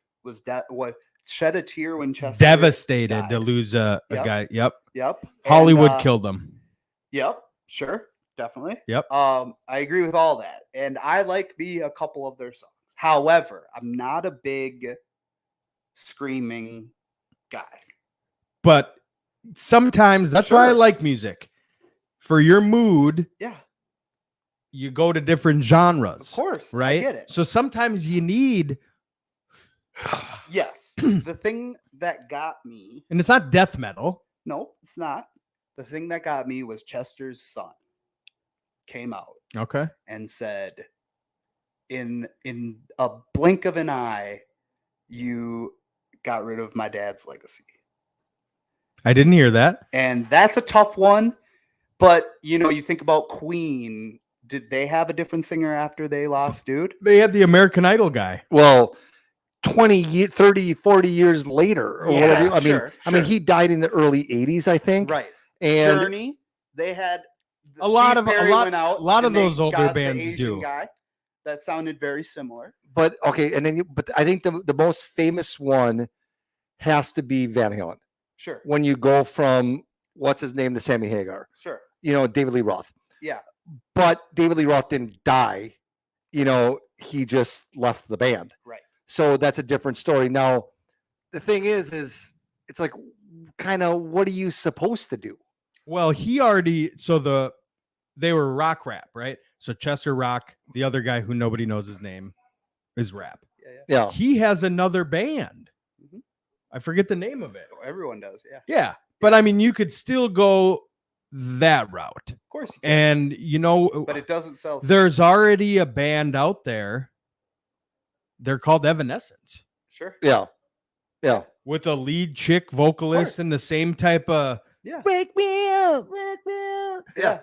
Shed a tear when Chester Devastated died. to lose a Yep. guy. Yep. Yep. Hollywood And, killed him. Yep. Sure. Definitely. Yep. I agree with all that. And I like a couple of their songs. However, I'm not a big screaming guy. But sometimes that's why I Sure. like music. For your mood, Yeah, you go to different genres. of course. Right? I get it. So sometimes you need, Yes. The thing that got me, and it's not death metal. no, it's not. The thing that got me was Chester's son came out Okay. and said, in a blink of an eye, you got rid of my dad's legacy. I didn't hear that. And that's a tough one. But, you think about Queen. Did they have a different singer after they lost dude? They had the American Idol guy. well, 30, 40 years later, or Yeah, whatever. I mean, sure. he died in the early 80s, I think. Right. And Journey, they had A lot Steve of- a Perry lot- went out, a lot of and they those older got the bands Asian do. guy that sounded very similar. but okay, and then but I think the most famous one has to be Van Halen. Sure. When you go from what's his name to Sammy Hagar, Sure. David Lee Roth. Yeah. But David Lee Roth didn't die. He just left the band. Right. So that's a different story. Now, the thing is it's like kind of what are you supposed to do? Well, they were rock rap, right? So Chester rock, the other guy who nobody knows his name is rap. Yeah. He has another band. Mhm. I forget the name of it. Everyone does. Yeah. Yeah. But I mean, you could still go that route. Of course. You can. And But it doesn't sell. there's already a band out there. They're called Evanescence Sure. Yeah. Yeah. with a lead chick vocalist course. and the same type of Yeah. wake me up, wake me up. Yeah.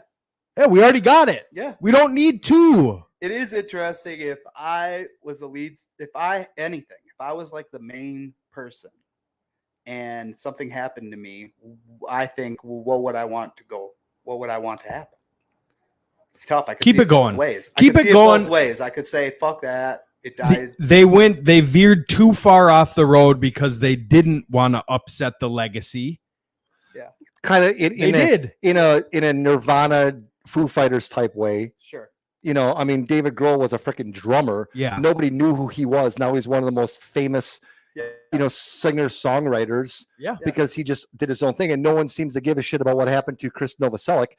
Yeah, we already got it. Yeah. We don't need two. It is interesting if I was the lead, if I was like the main person and something happened to me, I think, well, what would I want to happen? It's tough. I could Keep see it going. both ways. Keep I could it see going. both ways. I could say, fuck that. It dies. They veered too far off the road because they didn't want to upset the legacy. Kind of They did. in a Nirvana Foo Fighters type way. Sure. I mean, David Grohl was a freaking drummer. Yeah. Nobody knew who he was. Now he's one of the most famous, Yeah. singer songwriters Yeah. because he just did his own thing, and no one seems to give a shit about what happened to Chris Novoselic.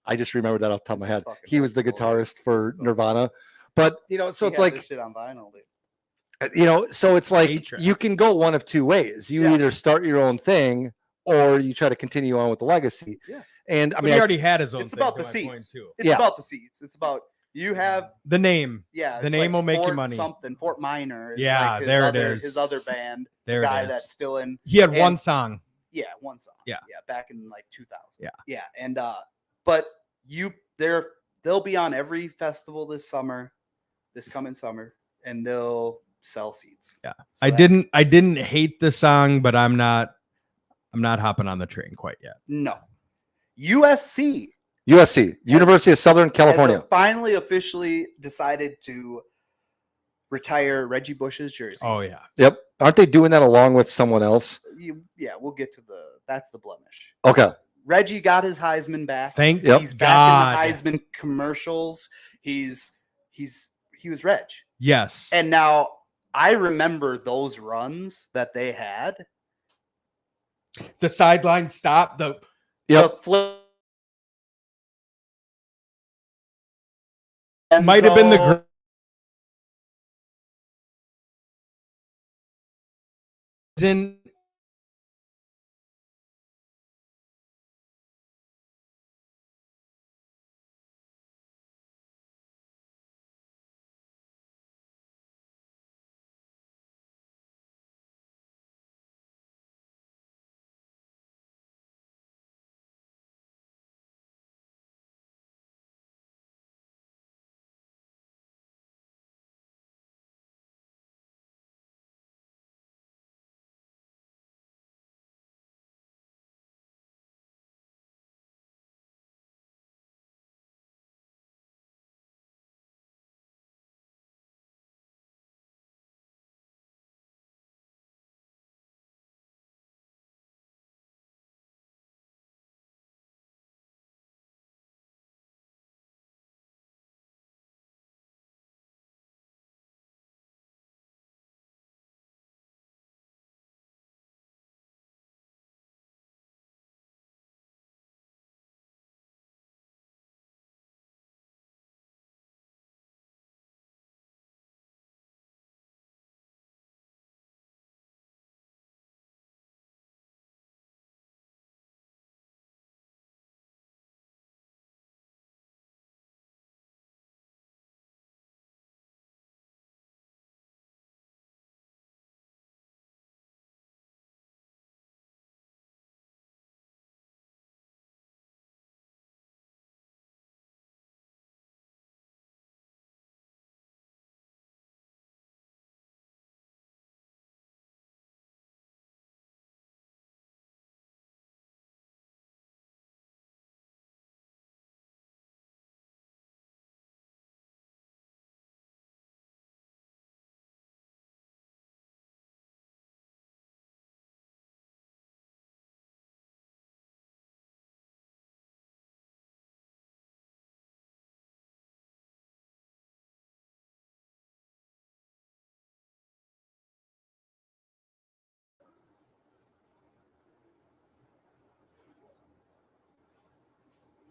I just remembered that off the top of my This is head. fucking He was the nuts. guitarist for This is so Nirvana, but so He it's had like this shit on vinyl. Dude. so it's like A-track. you can go one of two ways. You Yeah. either start your own thing or you try to continue on with the legacy. Yeah. And I But mean, he already had his own. It's thing, about to the my point, seats. too. It's Yeah. about the seats. It's about you have The name. yeah. The it's name will make you Fort money. Something Fort Minor. Is Yeah, like his there it other, is. His other band, There guy it is. that's still in. He had and- one song. Yeah, one song. Yeah. back in like 2000. Yeah. yeah, and but they'll be on every festival this coming summer, and they'll sell seats. Yeah. So I that- didn't hate the song, but I'm not hopping on the train quite yet. No, USC USC, University of Southern California. has finally officially decided to retire Reggie Bush's jersey. Oh yeah. Yep. Aren't they doing that along with someone else? Yeah, we'll get to that's the blemish. Okay. Reggie got his Heisman back. Thank Yep. He's God. back in the Heisman commercials. He was Reg. Yes. And now I remember those runs that they had. The sideline stop. The Yep. The flip might have been the Enzo, in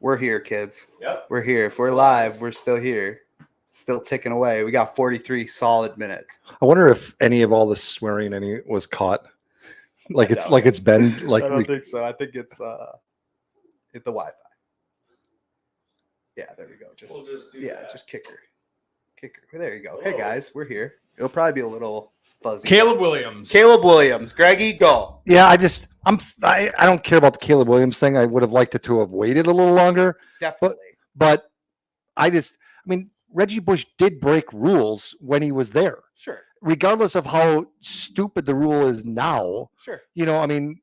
We're here, kids. Yep. We're here. If we're live, we're still here. Still ticking away. We got 43 solid minutes. I wonder if any of all the swearing was caught. Like it's doubt like it. it's been like I don't think so. I think it's the Wi-Fi. Yeah, there we go. Just just kicker. There you go. Hey guys, we're here. It'll probably be a little fuzzy. Caleb Williams. Greggy, go. Yeah, I don't care about the Caleb Williams thing. I would have liked it to have waited a little longer. Definitely. But I mean, Reggie Bush did break rules when he was there, Sure. regardless of how stupid the rule is now. Sure. I mean,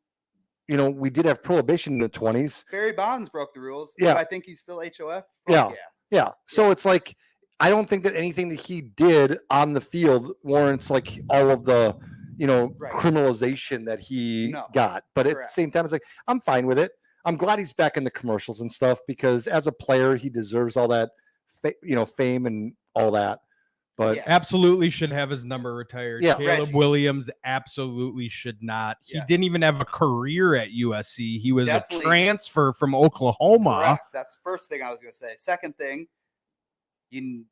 we did have prohibition in the 20s. Barry Bonds broke the rules. Yeah. I think he's still HOF. Yeah. Fuck Yeah. So it's like, I don't think that anything that he did on the field warrants like all of the, Right. criminalization that he No. got. But at the Correct. same time, it's like, I'm fine with it. I'm glad he's back in the commercials and stuff because as a player, he deserves all that, fame and all that. But Yes. Absolutely should have his number retired. Yeah. Caleb Reggie. Williams absolutely should not. He Yeah. didn't even have a career at USC. He was Definitely. a transfer from Oklahoma. Correct. That's the first thing I was going to say. Second thing, you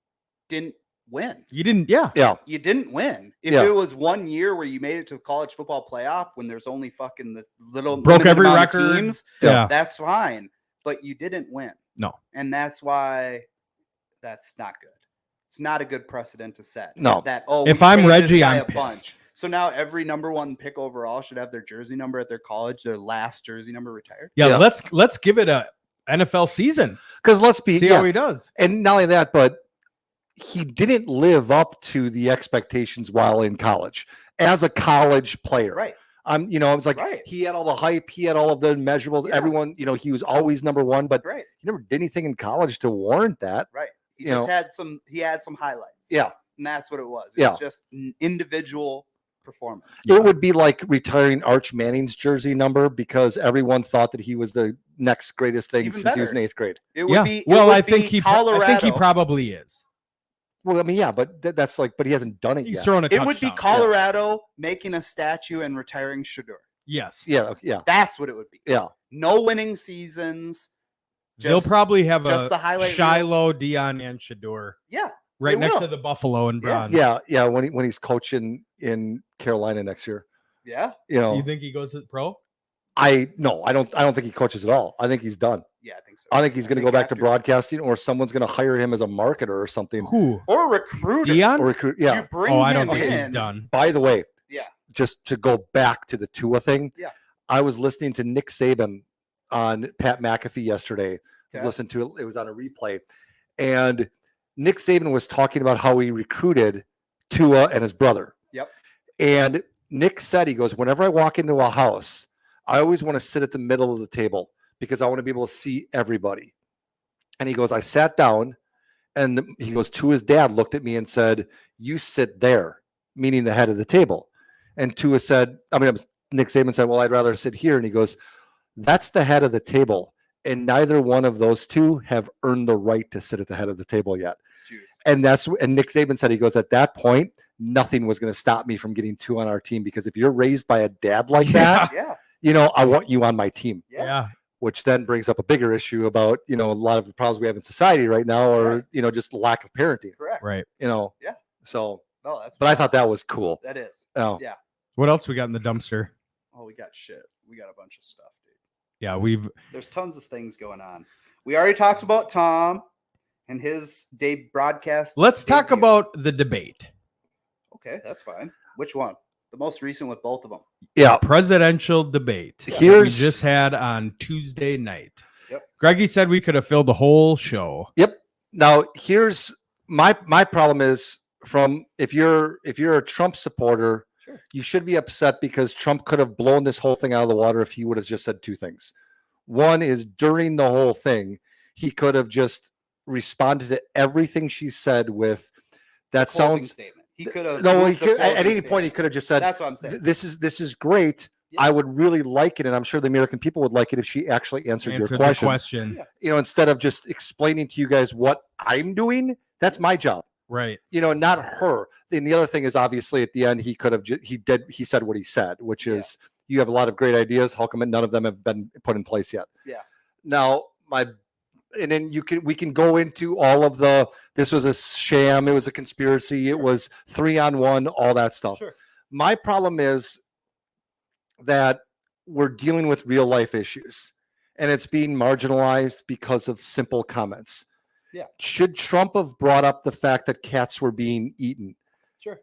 didn't win. You didn't, yeah. yeah, You didn't win. If Yeah. it was 1 year where you made it to the college football playoff when there's only fucking the little Broke limited every amount of record. teams, Yeah. that's fine. But you didn't win. No. And that's why that's not good. It's not a good precedent to set. No. If we I'm paid this Reggie, guy I'm a pissed. bunch. So now every number one pick overall should have their jersey number at their college, their last jersey number retired. Yeah, Yeah. let's give it a NFL season. because let's be See how he does. and not only that, but he didn't live up to the expectations while in college as a college player. Right. It's like Right. he had all the hype, he had all of the measurables. Yeah. Everyone, he was always number one, but Right. he never did anything in college to warrant that. Right. He You just know. had some highlights. Yeah. And that's what it was. It Yeah. was just an individual performance. It would be like retiring Arch Manning's jersey number because everyone thought that he was the next greatest thing Even since he was in better. 8th grade. It would Yeah. be Well, it I would think be I Colorado. think he probably is. Well, I mean, yeah, but that's like, but he hasn't done it He's yet. throwing a it would be touchdown. Colorado making a statue and retiring Shador. Yes. Yeah, yeah, That's what it would be. yeah. No winning seasons. They'll probably have just a the highlight Shiloh, Dion, and Shador Yeah. right They next will. to the Buffalo and Yeah. Bronze. Yeah, when he's coaching in Carolina next year. Yeah. You know, You think he goes to the pro? I don't think he coaches at all. I think he's done. Yeah, I think so. I think he's going to go back to after- broadcasting, or someone's going to hire him as a marketer or something. Who? or recruiter. Dion? Or recruit. Yeah. You bring Oh, I don't him think he's in. done. By the way, Yeah. just to go back to the Tua thing. Yeah. I was listening to Nick Saban on Pat McAfee yesterday. I was Okay. listening to it was on a replay, and Nick Saban was talking about how he recruited Tua and his brother. Yep. And Nick said, he goes, whenever I walk into a house, I always want to sit at the middle of the table because I want to be able to see everybody. And he goes, I sat down, and he goes, Tua's dad looked at me and said, you sit there, meaning the head of the table. And Tua said, Nick Saban said, well, I'd rather sit here. And he goes, that's the head of the table. And neither one of those two have earned the right to sit at the head of the table yet. Juice. And Nick Saban said, he goes, at that point, nothing was going to stop me from getting Tua on our team, because if you're raised by a dad like that, Yeah. I want you on my team. Yeah. Yeah. Which then brings up a bigger issue about, a lot of the problems we have in society right now, or, Right. just lack of parenting, Correct. Right. Yeah. So, No, that's. but I thought that was cool. that is. Oh, Yeah. What else we got in the dumpster? Oh, we got shit. We got a bunch of stuff, dude. Yeah, There's tons of things going on. We already talked about Tom and his day broadcast. let's talk debut. about the debate. Okay, that's fine. Which one? The most recent with both of them. yeah. Presidential debate that we Here's- just had on Tuesday night. Yep. Greggy said we could have filled the whole show. Yep. Now here's my problem is, from if you're a Trump supporter, Sure. you should be upset because Trump could have blown this whole thing out of the water if he would have just said two things. One is, during the whole thing, he could have just responded to everything she said with, that Closing sounds statement. He could have. no. He moved the could, at closing any point he statement. could have just said, That's what I'm saying. this is great. Yeah. I would really like it, and I'm sure the American people would like it if she actually answered Answered your the question. question. Yeah. Instead of just explaining to you guys what I'm doing. That's my job. Right. Not her. Then the other thing is, obviously at the end he could have he said what he said, which Yeah. is, you have a lot of great ideas. How come none of them have been put in place yet? Yeah. Now and then we can go into all of this was a sham, it was a conspiracy, it was 3-on-1, all that stuff. Sure. My problem is that we're dealing with real life issues, and it's being marginalized because of simple comments. Yeah. Should Trump have brought up the fact that cats were being eaten? Sure.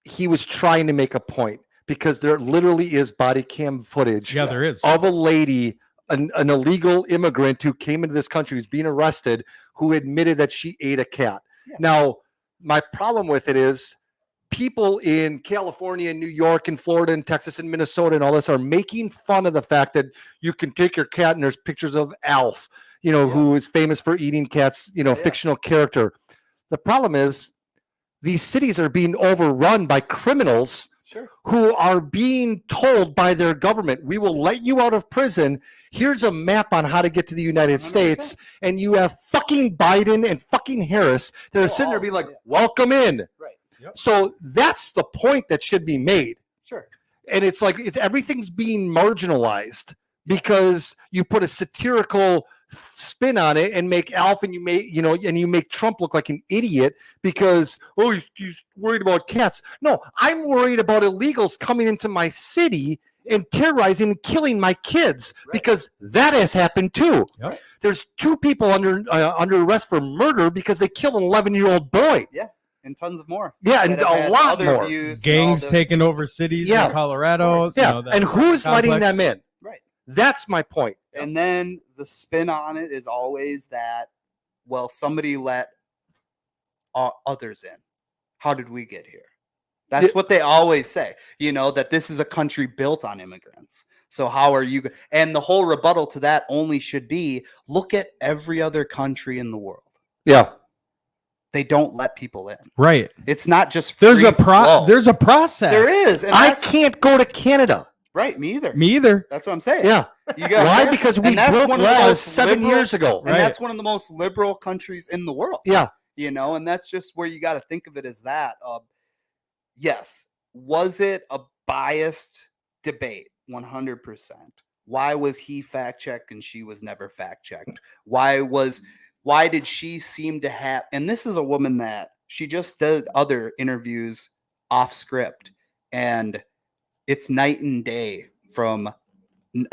He was trying to make a point, because there literally is body cam footage Yeah, there is. of a lady, an illegal immigrant who came into this country, who's being arrested, who admitted that she ate a cat. Yeah. Now, my problem with it is, people in California and New York and Florida and Texas and Minnesota and all this are making fun of the fact that you can take your cat, and there's pictures of Alf, who is famous for eating cats, Yeah. fictional character. The problem is, these cities are being overrun by criminals Sure. who are being told by their government, we will let you out of prison. Here's a map on how to get to the United 100%. States. And you have fucking Biden and fucking Harris that are Oh, sitting there all being of like, them, yeah. welcome in. Right. So that's the point that should be made. Sure. And it's like, everything's being marginalized because you put a satirical spin on it and make Alf, and you make Trump look like an idiot because, he's worried about cats. No, I'm worried about illegals coming into my city and terrorizing and killing my kids, Right. because that has happened too. Yep. There's 2 people under arrest for murder because they killed an 11-year-old boy. And tons of more. Yeah, and that have a had lot other more. views and all Gangs the- taking over cities Yeah. in Colorado. Of course. Yeah, that and who's letting complex. them in? Right. That's my point. And then the spin on it is always that, well, somebody let others in. How did we get here? That's Yeah. what they always say, that this is a country built on immigrants. So how are you? And the whole rebuttal to that only should be, look at every other country in the world. Yeah. They don't let people in. Right. It's not just There's a free flow. there's a process. There is. And I that's- can't go to Canada. Right. Me either. Me either. That's what I'm saying. Yeah. You got Why? Because we and that's broke one of the laws most 7 liberal- years ago. And Right. that's one of the most liberal countries in the world. Yeah. And that's just where you got to think of it as that. Yes. Was it a biased debate? 100%. Why was he fact checked and she was never fact checked? Why did she seem to have, and this is a woman that she just did other interviews off script, and it's night and day from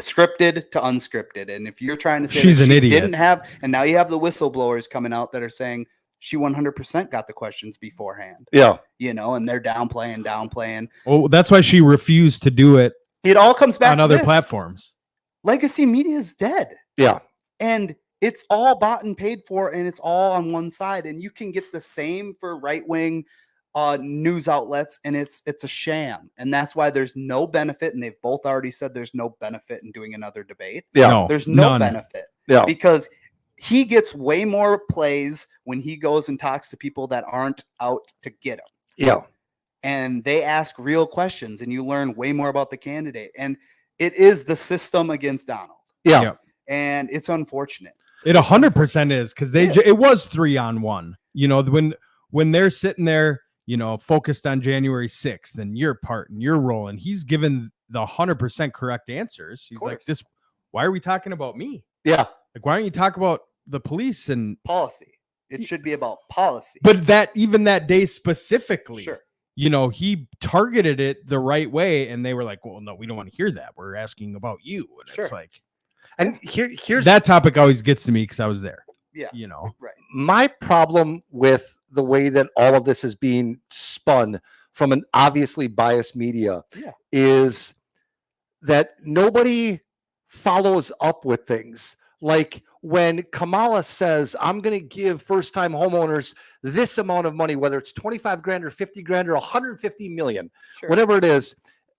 scripted to unscripted. And if you're trying to say She's that an she idiot. didn't have, and now you have the whistleblowers coming out that are saying she 100% got the questions beforehand, Yeah. and they're downplaying. Oh, that's why she refused to do it It all comes back on to other this. platforms. Legacy media is dead. Yeah. And it's all bought and paid for, and it's all on one side. And you can get the same for right-wing news outlets, and it's a sham. And that's why there's no benefit. And they've both already said there's no benefit in doing another debate. Yeah. No, There's no none. benefit Yeah. because he gets way more plays when he goes and talks to people that aren't out to get him. Yeah. And they ask real questions, and you learn way more about the candidate. And it is the system against Donald. Yeah. Yeah. And it's unfortunate. It 100% is because Yes. it was 3-on-1. When they're sitting there, focused on January 6th and your part and your role, and he's given the 100% correct answers. He's like, course. why are we talking about me? Yeah. Like, why don't you talk about the police? And Policy. It should be about policy. but even that day specifically, Sure. He targeted it the right way, and they were like, well, no, we don't want to hear that. We're asking about you. And Sure. it's like And here's that topic always gets to me because I was there. Yeah. Right. my problem with the way that all of this is being spun from an obviously biased media Yeah. is that nobody follows up with things. Like when Kamala says, I'm going to give first-time homeowners this amount of money, whether it's 25 grand or 50 grand or 150 million, Sure. whatever it is,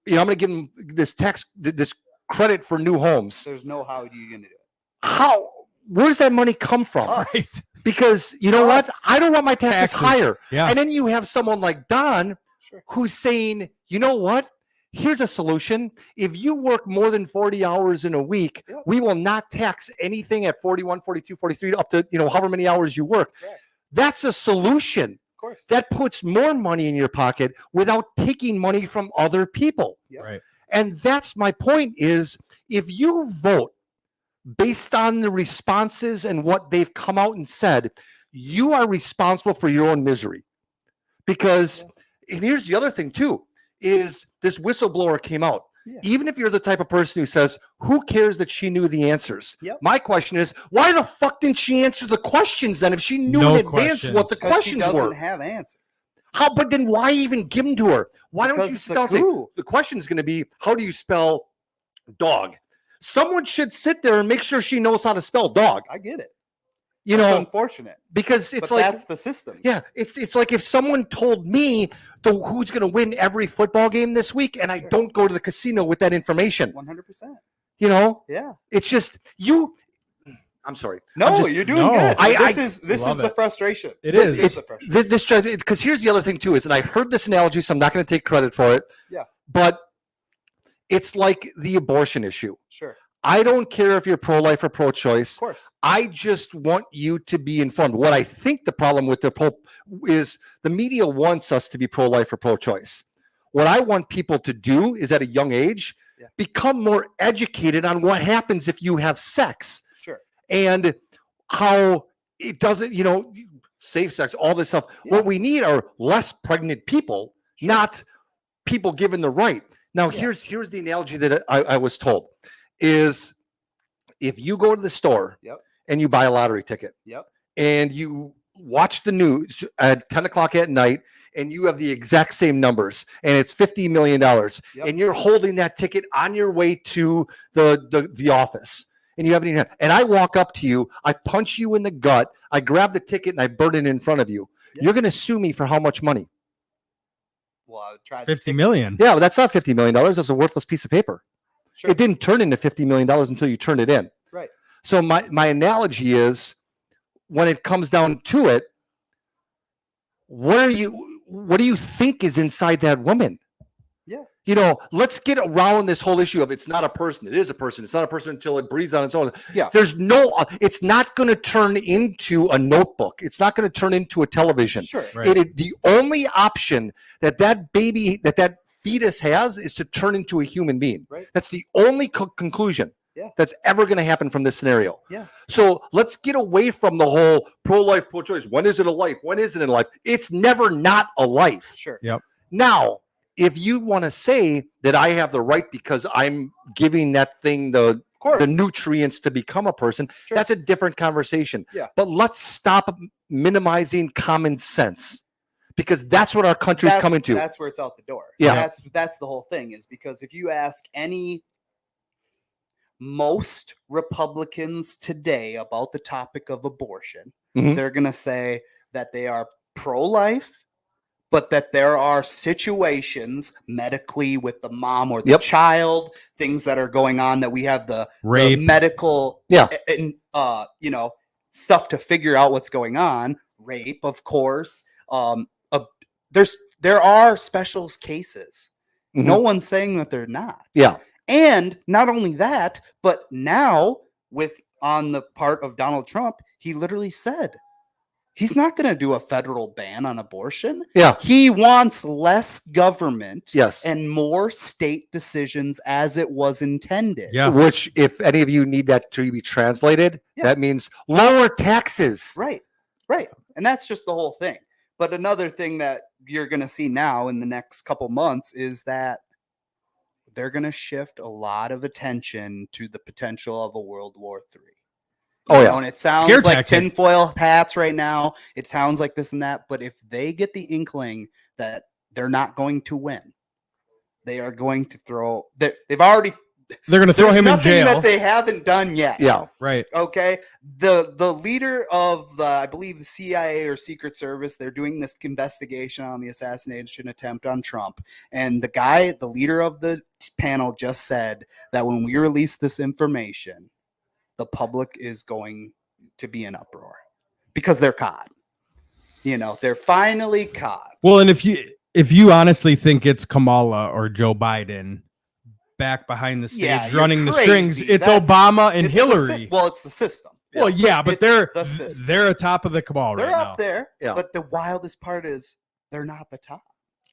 I'm going to give them this this credit for new homes. There's no how are you going to do it. Where's that money come from? Us. Right. Because you know what? Us. I don't want my taxes Taxes. higher. Yeah. And then you have someone like Don Sure. who's saying, you know what? Here's a solution. If you work more than 40 hours in a week, Yep. we will not tax anything at 41, 42, 43, up to, however many hours you work. Correct. That's a solution. Of course. That puts more money in your pocket without taking money from other people. Yep. Right. And that's my point is if you vote based on the responses and what they've come out and said, you are responsible for your own misery. Because, and here's the other thing too, is this whistleblower came out. Yeah. Even if you're the type of person who says, who cares that she knew the answers? Yep. My question is, why the fuck didn't she answer the questions then if she knew No in advance what the Because she questions doesn't were? have answers. How? But then why even give them to her? Why don't Because you it's a spell? Say, clue. the question is going to be, how do you spell dog? Someone should sit there and make sure she knows how to spell dog. I get it. You That's know, unfortunate. because it's But like, that's the system. yeah, it's like if someone told me who's going to win every football game this week, and I Sure. don't go to the casino with that information. 100%. Yeah, it's just you. I'm sorry. No, I'm just- you're doing No. good. I This is love the it. frustration. It This is. the frustration. This because here's the other thing too is, and I heard this analogy, so I'm not going to take credit for it. Yeah. But it's like the abortion issue. Sure. I don't care if you're pro-life or pro-choice. Of course. I just want you to be informed. What I think the problem with the is the media wants us to be pro-life or pro-choice. What I want people to do is at a young age, Yeah. become more educated on what happens if you have sex Sure. and how it doesn't, safe sex, all this stuff. What Yes. we need are less pregnant people, Sure. not people given the right. Now, Yeah. here's the analogy that I was told is if you go to the store Yep. and you buy a lottery ticket Yep. and you watch the news at 10 o'clock at night and you have the exact same numbers and it's $50 million Yep. and you're holding that ticket on your way to the office and you haven't even and I walk up to you, I punch you in the gut, I grab the ticket and I burn it in front of you. Yeah. You're going to sue me for how much money? Well, I tried 50 million. Yeah, but that's not $50 million. That's a worthless piece of paper. Sure. It didn't turn into $50 million until you turned it in. Right. So my analogy is when it comes down to it, what do you think is inside that woman? Yeah. Let's get around this whole issue of it's not a person. It is a person. It's not a person until it breathes on its own. Yeah. It's not going to turn into a notebook. It's not going to turn into a television. Sure. Right. The only option that baby, that fetus has is to turn into a human being. Right. That's the only conclusion Yeah. that's ever going to happen from this scenario. Yeah. So let's get away from the whole pro-life, pro-choice. When is it a life? When isn't it a life? It's never not a life. Sure. Yep. Now, if you want to say that I have the right because I'm giving that thing the course. nutrients to become a person, Sure. that's a different conversation. Yeah. But let's stop minimizing common sense, because that's what our country's coming to. That's where it's out the door. Yeah. That's the whole thing, is because if you ask most Republicans today about the topic of abortion, Mhm. they're going to say that they are pro-life, but that there are situations medically with the mom or the Yep. child, things that are going on, that we have the Rape. medical Yeah. and stuff to figure out what's going on. Rape, of course. There are special cases. Mhm. No one's saying that they're not. Yeah. And not only that, but now on the part of Donald Trump, he literally said he's not going to do a federal ban on abortion. Yeah. He wants less government Yes. and more state decisions as it was intended. Yeah. Which, if any of you need that to be translated, Yeah. that means lower taxes. Right. Right. And that's just the whole thing. But another thing that you're going to see now in the next couple months is that they're going to shift a lot of attention to the potential of a World War III. Oh, yeah. And it sounds Scare like tactic. tinfoil hats right now. It sounds like this and that. But if they get the inkling that they're not going to win, they are going to throw. They've already. They're going to throw There's him in nothing jail. that they haven't done yet. Yeah. Right. Okay. The leader of I believe the CIA or Secret Service, they're doing this investigation on the assassination attempt on Trump. And the leader of the panel just said that when we release this information, the public is going to be in uproar because they're caught. They're finally caught. Well, and if you honestly think it's Kamala or Joe Biden back behind the stage Yeah, you're running the crazy. strings, it's That's- Obama and It's the Hillary. it's the system. Well, yeah, but It's the system. they're atop of the cabal They're right now. up there. Yeah. But the wildest part is they're not the top.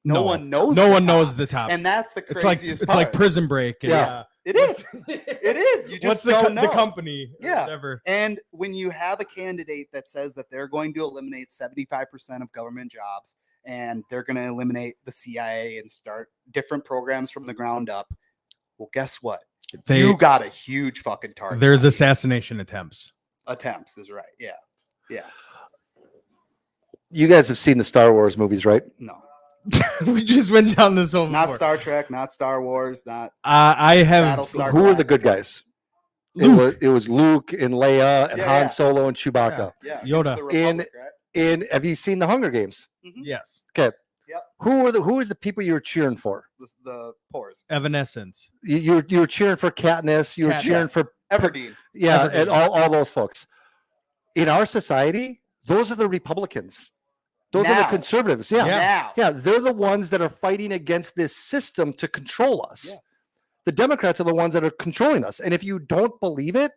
No. No one knows. No the one top. knows the top. And that's the It's like craziest it's part. like Prison Break. And, Yeah. It is. It is. You What's just don't know. the company? or Yeah. whatever. And when you have a candidate that says that they're going to eliminate 75% of government jobs and they're going to eliminate the CIA and start different programs from the ground up, well, guess what? You got a huge fucking target. There's on you. assassination attempts. Attempts is right. Yeah. Yeah. You guys have seen the Star Wars movies, right? No. We just went down this whole. Not Star Trek, not Star Wars, not I have Battlestar. Who are the good guys? Luke. It was Luke and Leia and Yeah, Han yeah. Solo and Chewbacca. Yeah, Yoda. it's the Republic, right? And have you seen the Hunger Games? Yes. Okay. Yep. Who is the people you were cheering for? The pores. Evanescence. You were cheering for Katniss. You were Katniss. cheering for Everdeen. yeah, Everdeen. and all those folks. In our society, those are the Republicans. Those are Now. the conservatives. Yeah. Now. Yeah, they're the ones that are fighting against this system to control us. Yeah. The Democrats are the ones that are controlling us. And if you don't believe it,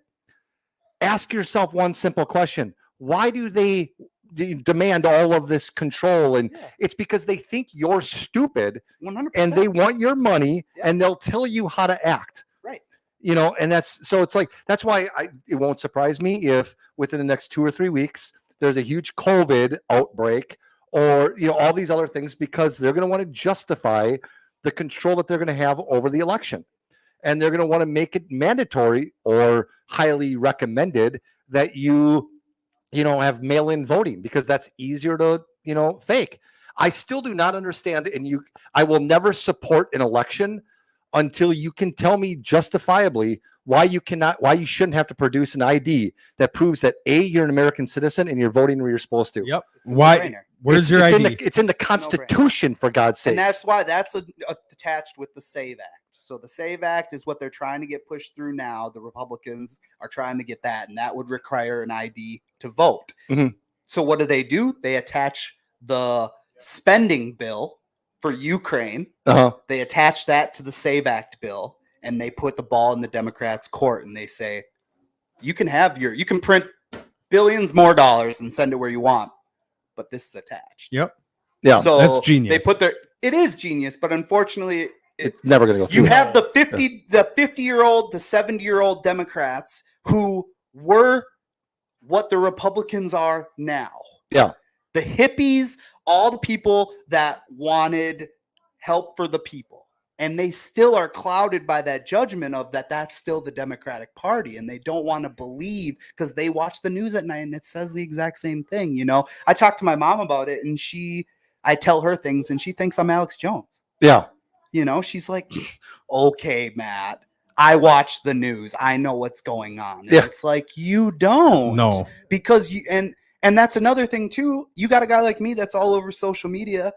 ask yourself one simple question. Why do they demand all of this control? And Yeah. it's because they think you're stupid 100%. and they want your money Yeah. and they'll tell you how to act. Right. And it's like that's why it won't surprise me if within the next 2 or 3 weeks there's a huge COVID outbreak or all these other things, because they're going to want to justify the control that they're going to have over the election, and they're going to want to make it mandatory or highly recommended that you have mail-in voting, because that's easier to fake. I still do not understand, and I will never support an election until you can tell me justifiably why you shouldn't have to produce an ID that proves that you're an American citizen and you're voting where you're supposed to. Yep. It's a Why? no-brainer. Where's your ID? It's in the Constitution, for God's sake. And that's why that's attached with the SAVE Act. So the SAVE Act is what they're trying to get pushed through now. The Republicans are trying to get that, and that would require an ID to vote. Mhm. So what do? They attach the spending bill for Ukraine. Uh-huh. They attach that to the SAVE Act bill, and they put the ball in the Democrats' court, and they say, you can print billions more dollars and send it where you want, but this is attached. Yep. Yeah, So that's genius. They put it is genius, but unfortunately, it's never going to go through. you have the 50-year-old, the 70-year-old Democrats who were what the Republicans are now. Yeah. The hippies, all the people that wanted help for the people. And they still are clouded by that judgment of that's still the Democratic Party. And they don't want to believe because they watch the news at night and it says the exact same thing. You know, I talked to my mom about it and I tell her things and she thinks I'm Alex Jones. Yeah. You know, she's like, okay, Matt, I watch the news. I know what's going on. And Yeah. it's like, you don't. No. Because and that's another thing too. You got a guy like me that's all over social media.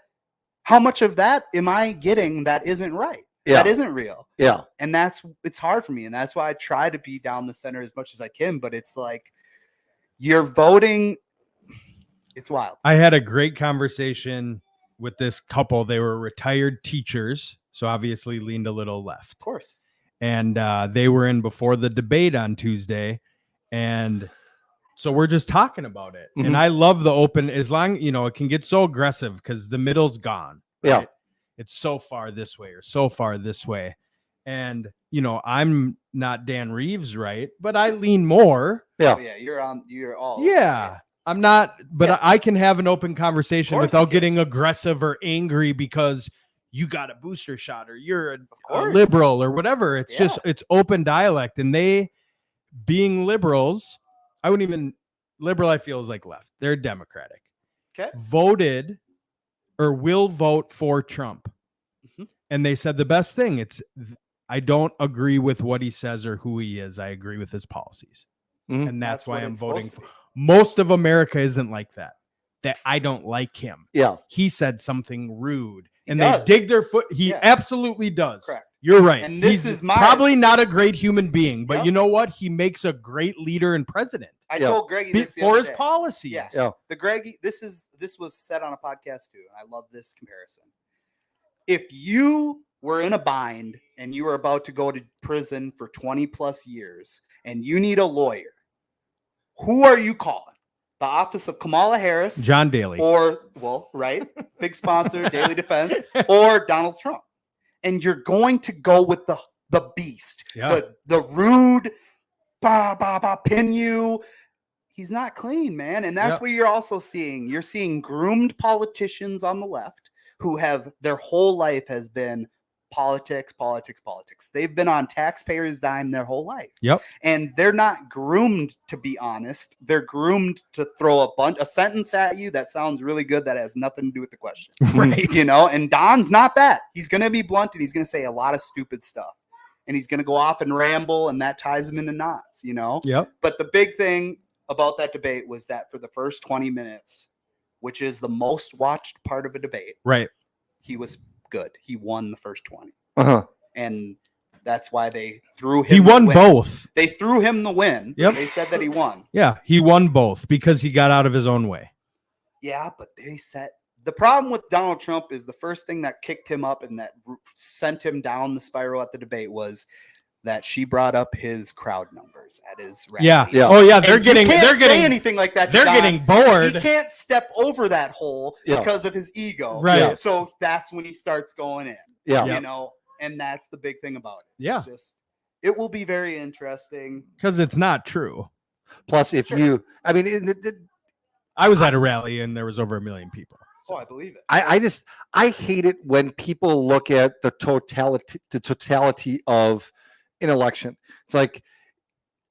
How much of that am I getting that isn't right? Yeah. That isn't real. Yeah. And it's hard for me. And that's why I try to be down the center as much as I can. But it's like you're voting. It's wild. I had a great conversation with this couple. They were retired teachers, so obviously leaned a little left. Of course. And they were in before the debate on Tuesday. And so we're just talking about it. Mhm. And I love the open, as long, it can get so aggressive because the middle's gone. Yeah. Right? It's so far this way or so far this way. And, I'm not Dan Reeves, right? But I lean more. Yeah. Oh, yeah. You're all. Yeah. I'm not, but Yeah. I can have an open conversation Of course without you can. getting aggressive or angry because you got a booster shot or you're a course. liberal or whatever. It's Yeah. just, it's open dialect. And they, being liberals, liberal, I feel is like left. They're Democratic. Okay. Voted or will vote for Trump. Mhm. And they said the best thing, I don't agree with what he says or who he is. I agree with his policies. Mhm. And that's why what I'm it's voting supposed for. to be. Most of America isn't like that. That I don't like him. Yeah. He said something rude, He and does. they dig their foot. He Yeah. absolutely does. Correct. You're right. And this He's is my- probably not a great human being, but Yep. you know what? He makes a great leader and president I Yeah. told Greggy this the for other his day. policies. Yes. Yeah. The Greggy, this was said on a podcast too. And I love this comparison. If you were in a bind and you were about to go to prison for 20 plus years and you need a lawyer, who are you calling? The office of Kamala Harris, John Daly. right? Big sponsor, Daily Defense, or Donald Trump. And you're going to go with the beast, Yeah. the rude, pin you. He's not clean, man. And that's Yep. what you're also seeing. You're seeing groomed politicians on the left who have their whole life has been politics. They've been on taxpayers' dime their whole life. Yep. And they're not groomed to be honest. They're groomed to throw a sentence at you that sounds really good that has nothing to do with the question. Right. And Don's not that. He's going to be blunt and he's going to say a lot of stupid stuff. And he's going to go off and ramble and that ties him into knots, Yep. But the big thing about that debate was that for the first 20 minutes, which is the most watched part of a debate, Right. he was good. He won the first 20. Uh-huh. And that's why they threw him. He the won win. both. They threw him the win. Yep. They said that he won. Yeah. He won both because he got out of his own way. Yeah, but they said the problem with Donald Trump is the first thing that kicked him up and that sent him down the spiral at the debate was that she brought up his crowd numbers at his rallies. Yeah. Yeah. Oh yeah. And They're you getting. can't They're say getting. anything like that. to They're Don. getting bored. He can't step over that hole Yeah. because of his ego. Right. Yeah. So that's when he starts going in. Yeah. Yeah. And that's the big thing about it. Yeah. It's just it will be very interesting. Because it's not true. Plus, if Sure. you, I mean, I was at a rally and there was over 1 million people. Oh, I believe it. I hate it when people look at the totality of an election. It's like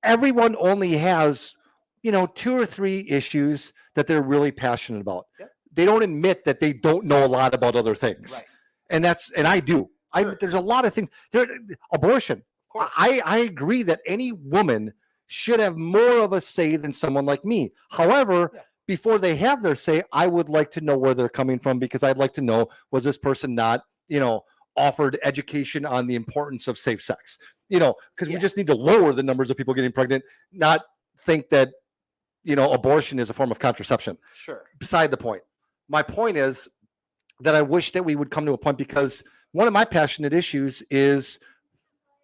everyone only has, 2 or 3 issues that they're really passionate about. Yep. They don't admit that they don't know a lot about other things. Right. And I do. Sure. There's a lot of things. Abortion. Of course. I agree that any woman should have more of a say than someone like me. However, Yeah. before they have their say, I would like to know where they're coming from because I'd like to know, was this person not, offered education on the importance of safe sex? Because we Yeah. just need to lower the numbers of people getting pregnant, not think that, abortion is a form of contraception. Sure. Beside the point. My point is that I wish that we would come to a point because one of my passionate issues is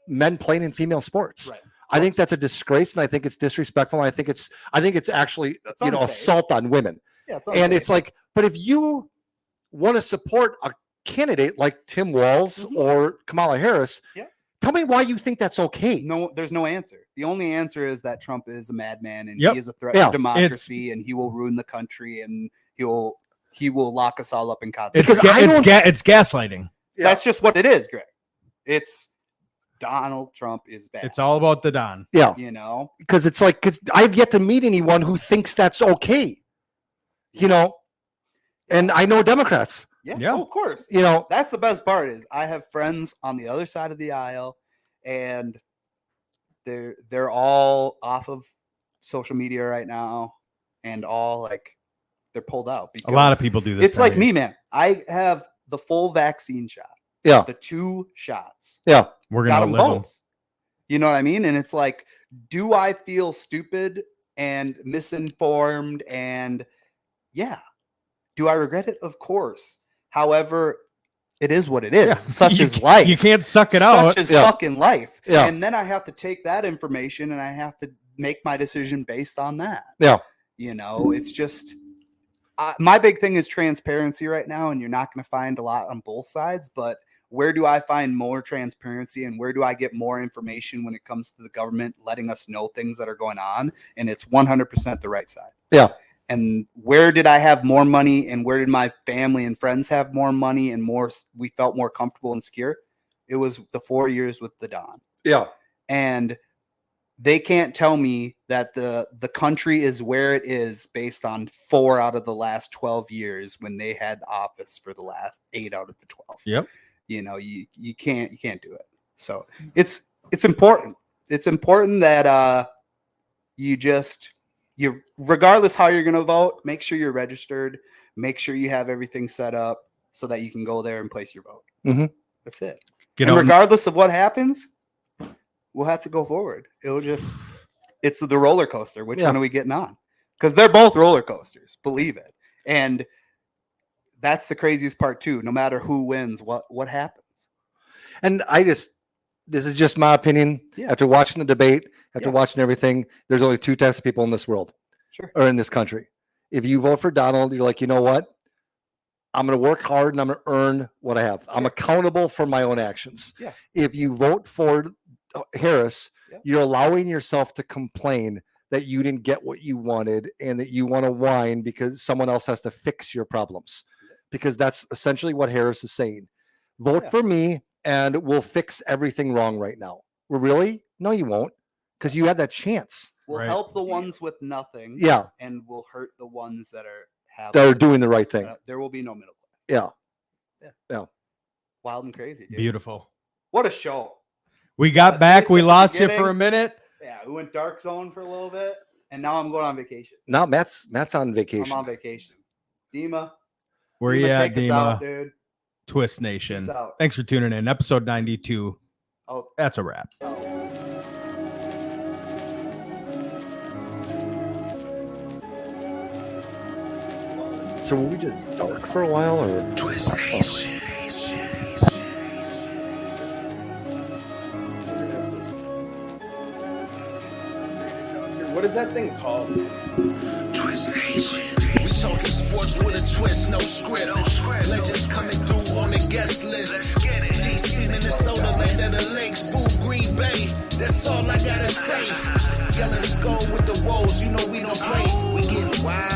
men playing in female sports. Right. I think that's a disgrace, and I think it's disrespectful. And I think it's actually That's unsafe. assault on women. Yeah, it's And unsafe. it's like, but if you want to support a candidate like Tim Walz Mhm. or Kamala Harris, Yeah. tell me why you think that's okay. no, there's no answer. The only answer is that Trump is a madman and Yep. he is a threat Yeah. to democracy and he will ruin the country and he will lock us all up in It's consequences. Because I don't- it's gaslighting. Yeah. That's just what it is, Greg. It's Donald Trump is bad. It's all about the Don. Yeah. You know? Because it's like, cause I've yet to meet anyone who thinks that's okay. You know, and I know Democrats, Yeah. Oh, of course. you know, That's the best part is I have friends on the other side of the aisle, and they're all off of social media right now, and all like they're pulled out. A lot of because people do this. It's like now. me, man. I have the full vaccine shot, yeah, the 2 shots. yeah, We're Got gonna them live 'em. both. You know what I mean? And it's like, do I feel stupid and misinformed? And yeah. Do I regret it? Of course. However, it is what it is. Yeah. Such You is ca- life. You can't suck it Such out. is Yeah. fucking life. Yeah. And then I have to take that information and I have to make my decision based on that. yeah, You know, it's just my big thing is transparency right now, and you're not going to find a lot on both sides. But where do I find more transparency, and where do I get more information when it comes to the government letting us know things that are going on? And it's 100% the right side. yeah, And where did I have more money, and where did my family and friends have more money, and we felt more comfortable and secure? It was the 4 years with the Don. yeah, And they can't tell me that the country is where it is based on 4 out of the last 12 years when they had office for the last 8 out of the 12. Yep. You know, you can't do it. So it's important. It's important that you regardless how you're going to vote, make sure you're registered, make sure you have everything set up so that you can go there and place your vote. Mhm. That's it. Get And out. regardless of what happens, we'll have to go forward. It's the roller coaster. Which Yeah. one are we getting on? Because they're both roller coasters, believe it. And that's the craziest part too. No matter who wins, what happens? and this is just my opinion. Yeah. After watching the debate, after Yeah. watching everything, there's only 2 types of people in this world Sure. or in this country. If you vote for Donald, you're like, you know what? I'm going to work hard and I'm going to earn what I have. I'm Sure. accountable for my own actions. Yeah. If you vote for Harris, Yep. you're allowing yourself to complain that you didn't get what you wanted and that you want to whine because someone else has to fix your problems. Because that's essentially what Harris is saying. Vote Yeah. for me and we'll fix everything wrong right now. Well, really? No, you won't. Because you had that chance. We'll Right. help the ones with nothing, Yeah. and we'll hurt the ones that have. They're doing the right thing. There will be no middle class. Yeah. Wild and crazy, dude. Beautiful. What a show! We got a back. taste We at the lost you for beginning. a minute. Yeah, we went dark zone for a little bit, and now I'm going on vacation. Now Matt's on vacation. I'm on vacation. Dima, Where you at, take us out, Dima? dude. Twist Nation. Peace out. Thanks for tuning in. Episode 92. Oh, That's a wrap. oh. So were we just dark for a while or? Twist Nation. What is that thing called? Twist Nation. We talking sports with a twist, no script. Legends coming through on the guest list. TC, Minnesota, land of the lakes. Boo, Green Bay. That's all I gotta say. Yelling skull with the woes, you know we don't play. We get wild.